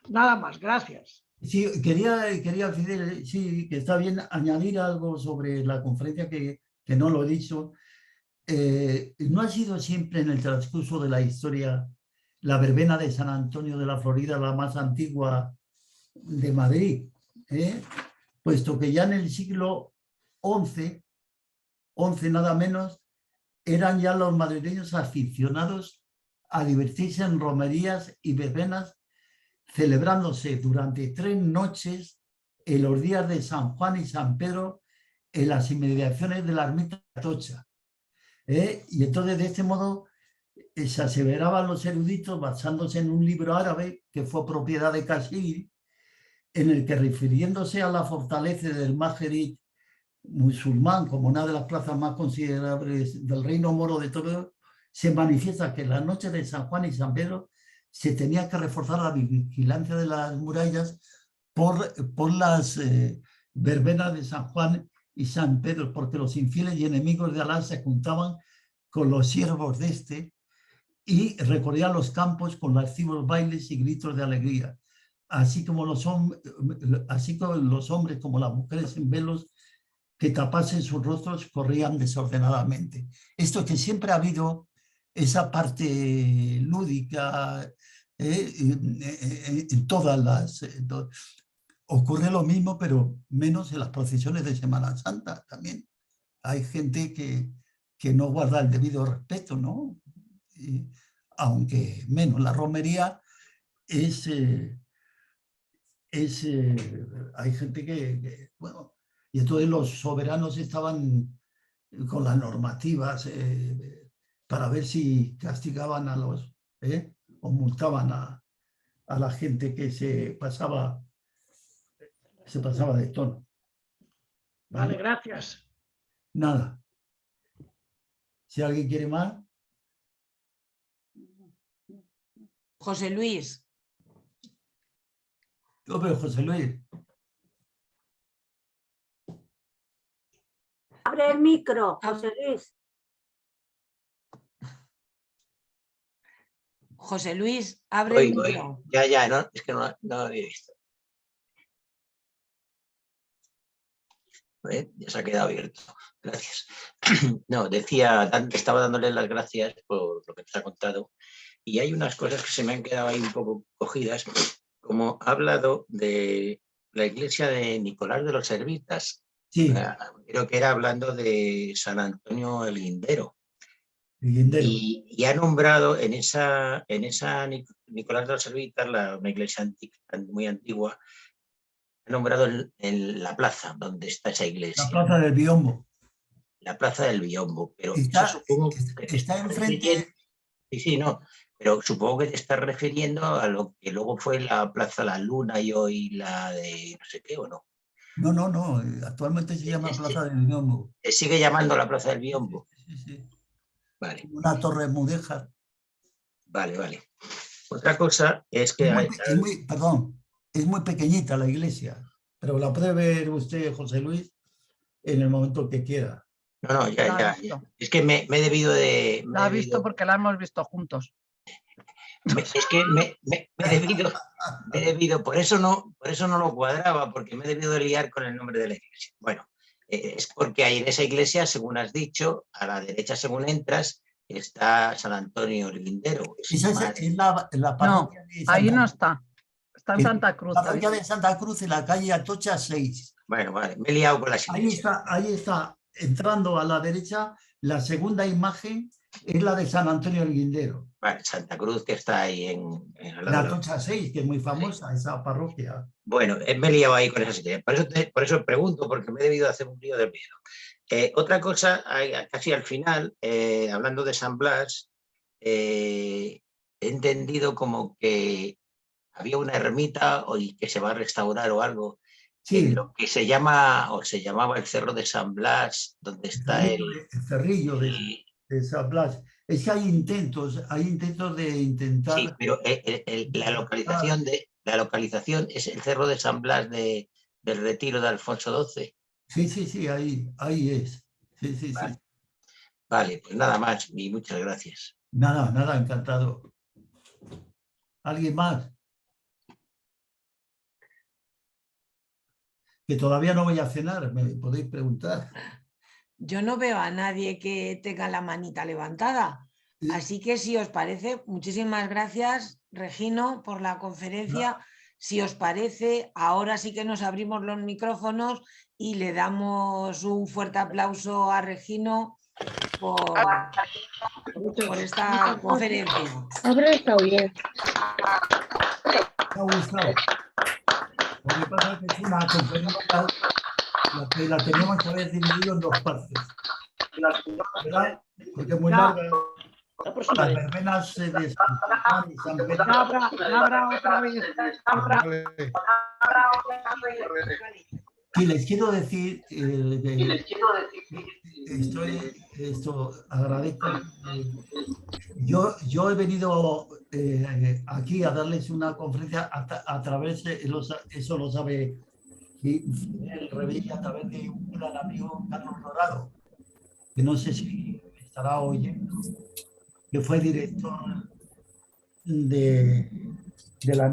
Nada más, gracias. Sí, quería Fidel, sí, que está bien añadir algo sobre la conferencia que no lo he dicho. No ha sido siempre en el transcurso de la historia la verbena de San Antonio de la Florida la más antigua de Madrid, puesto que ya en el siglo XI nada menos, eran ya los madrileños aficionados a divertirse en romerías y verbenas, celebrándose durante 3 noches en los días de San Juan y San Pedro en las inmediaciones de la ermita Atocha. Y entonces de este modo se aseveraban los eruditos basándose en un libro árabe que fue propiedad de Kashir, en el que, refiriéndose a la fortaleza del Majerit musulmán como una de las plazas más considerables del reino moro de Toledo, se manifiesta que en la noche de San Juan y San Pedro se tenía que reforzar la vigilancia de las murallas por las verbenas de San Juan y San Pedro, porque los infieles y enemigos de Alá se juntaban con los siervos de este y recorrían los campos con lascivos bailes y gritos de alegría, así como los hombres como las mujeres en velos que tapasen sus rostros corrían desordenadamente. Esto que siempre ha habido esa parte lúdica en todas las... ocurre lo mismo, pero menos en las procesiones de Semana Santa también. Hay gente que no guarda el debido respeto, ¿no? Aunque menos. La romería hay gente bueno, y entonces los soberanos estaban con las normativas para ver si castigaban a los, o multaban a la gente que se pasaba de tono. Vale, gracias. Nada. Si alguien quiere más. José Luis. Yo veo José Luis. Abre el micro, José Luis. José Luis, abre el micro. Ya, no, es que no lo había visto. Ya se ha quedado abierto. Gracias. No, estaba dándole las gracias por lo que nos ha contado. Y hay unas cosas que se me han quedado ahí un poco cogidas, como ha hablado de la iglesia de Nicolás de los Servitas. Sí. Creo que era hablando de San Antonio el Guindero. Y ha nombrado en esa Nicolás de los Servitas, una iglesia muy antigua, ha nombrado en la plaza donde está esa iglesia. La plaza del Biombo. La plaza del Biombo. Pero está enfrente. Sí, no. Pero supongo que te estás refiriendo a lo que luego fue la Plaza La Luna y hoy la de no sé qué, ¿o no? No. Actualmente se llama Plaza del Biombo. ¿Se sigue llamando la Plaza del Biombo? Sí. Vale. Una torre mudéjar. Vale. Otra cosa es que... Es muy pequeñita la iglesia, pero la puede ver usted, José Luis, en el momento que quiera. No, ya. Es que me he debido de... La ha visto porque la hemos visto juntos. Es que me he debido, por eso no lo cuadraba, porque me he debido de liar con el nombre de la iglesia. Bueno, es porque ahí en esa iglesia, según has dicho, a la derecha según entras, está San Antonio el Guindero. La parroquia de Santa ahí no está. Está en Santa Cruz. La parroquia de Santa Cruz en la calle Atocha 6. Bueno, vale, me he liado con las iglesias. Ahí está, entrando a la derecha, la segunda imagen es la de San Antonio el Guindero. Vale, Santa Cruz, que está ahí en la Atocha 6, que es muy famosa, esa parroquia. Bueno, me he liado ahí con esas ideas. Por eso pregunto, porque me he debido hacer un lío de miedo. Otra cosa, casi al final, hablando de San Blas, he entendido como que había una ermita y que se va a restaurar o algo. Sí. Lo que se llama o se llamaba el Cerro de San Blas, donde está el cerrillo de San Blas. Es que hay intentos de intentar... Sí, pero la localización es el Cerro de San Blas del Retiro de Alfonso XII. Sí, ahí es. Sí. Vale, pues nada más y muchas gracias. Nada, encantado. ¿Alguien más? Que todavía no voy a cenar, me podéis preguntar. Yo no veo a nadie que tenga la manita levantada. Así que si os parece, muchísimas gracias, Regino, por la conferencia. No. Si os parece, ahora sí que nos abrimos los micrófonos y le damos un fuerte aplauso a Regino por esta conferencia. Habrá estado bien. ¿Te ha gustado? Lo que pasa es que es una conferencia la teníamos que haber dividido en dos partes. ¿Verdad? Porque es muy larga. Las verbenas de San Juan y San Pedro. Habrá otra vez. Y les quiero decir, esto agradezco. Yo he venido aquí a darles una conferencia a través de, eso lo sabe el Revilla, a través de un gran amigo, Carlos Dorado, que no sé si estará oyendo, que fue director de la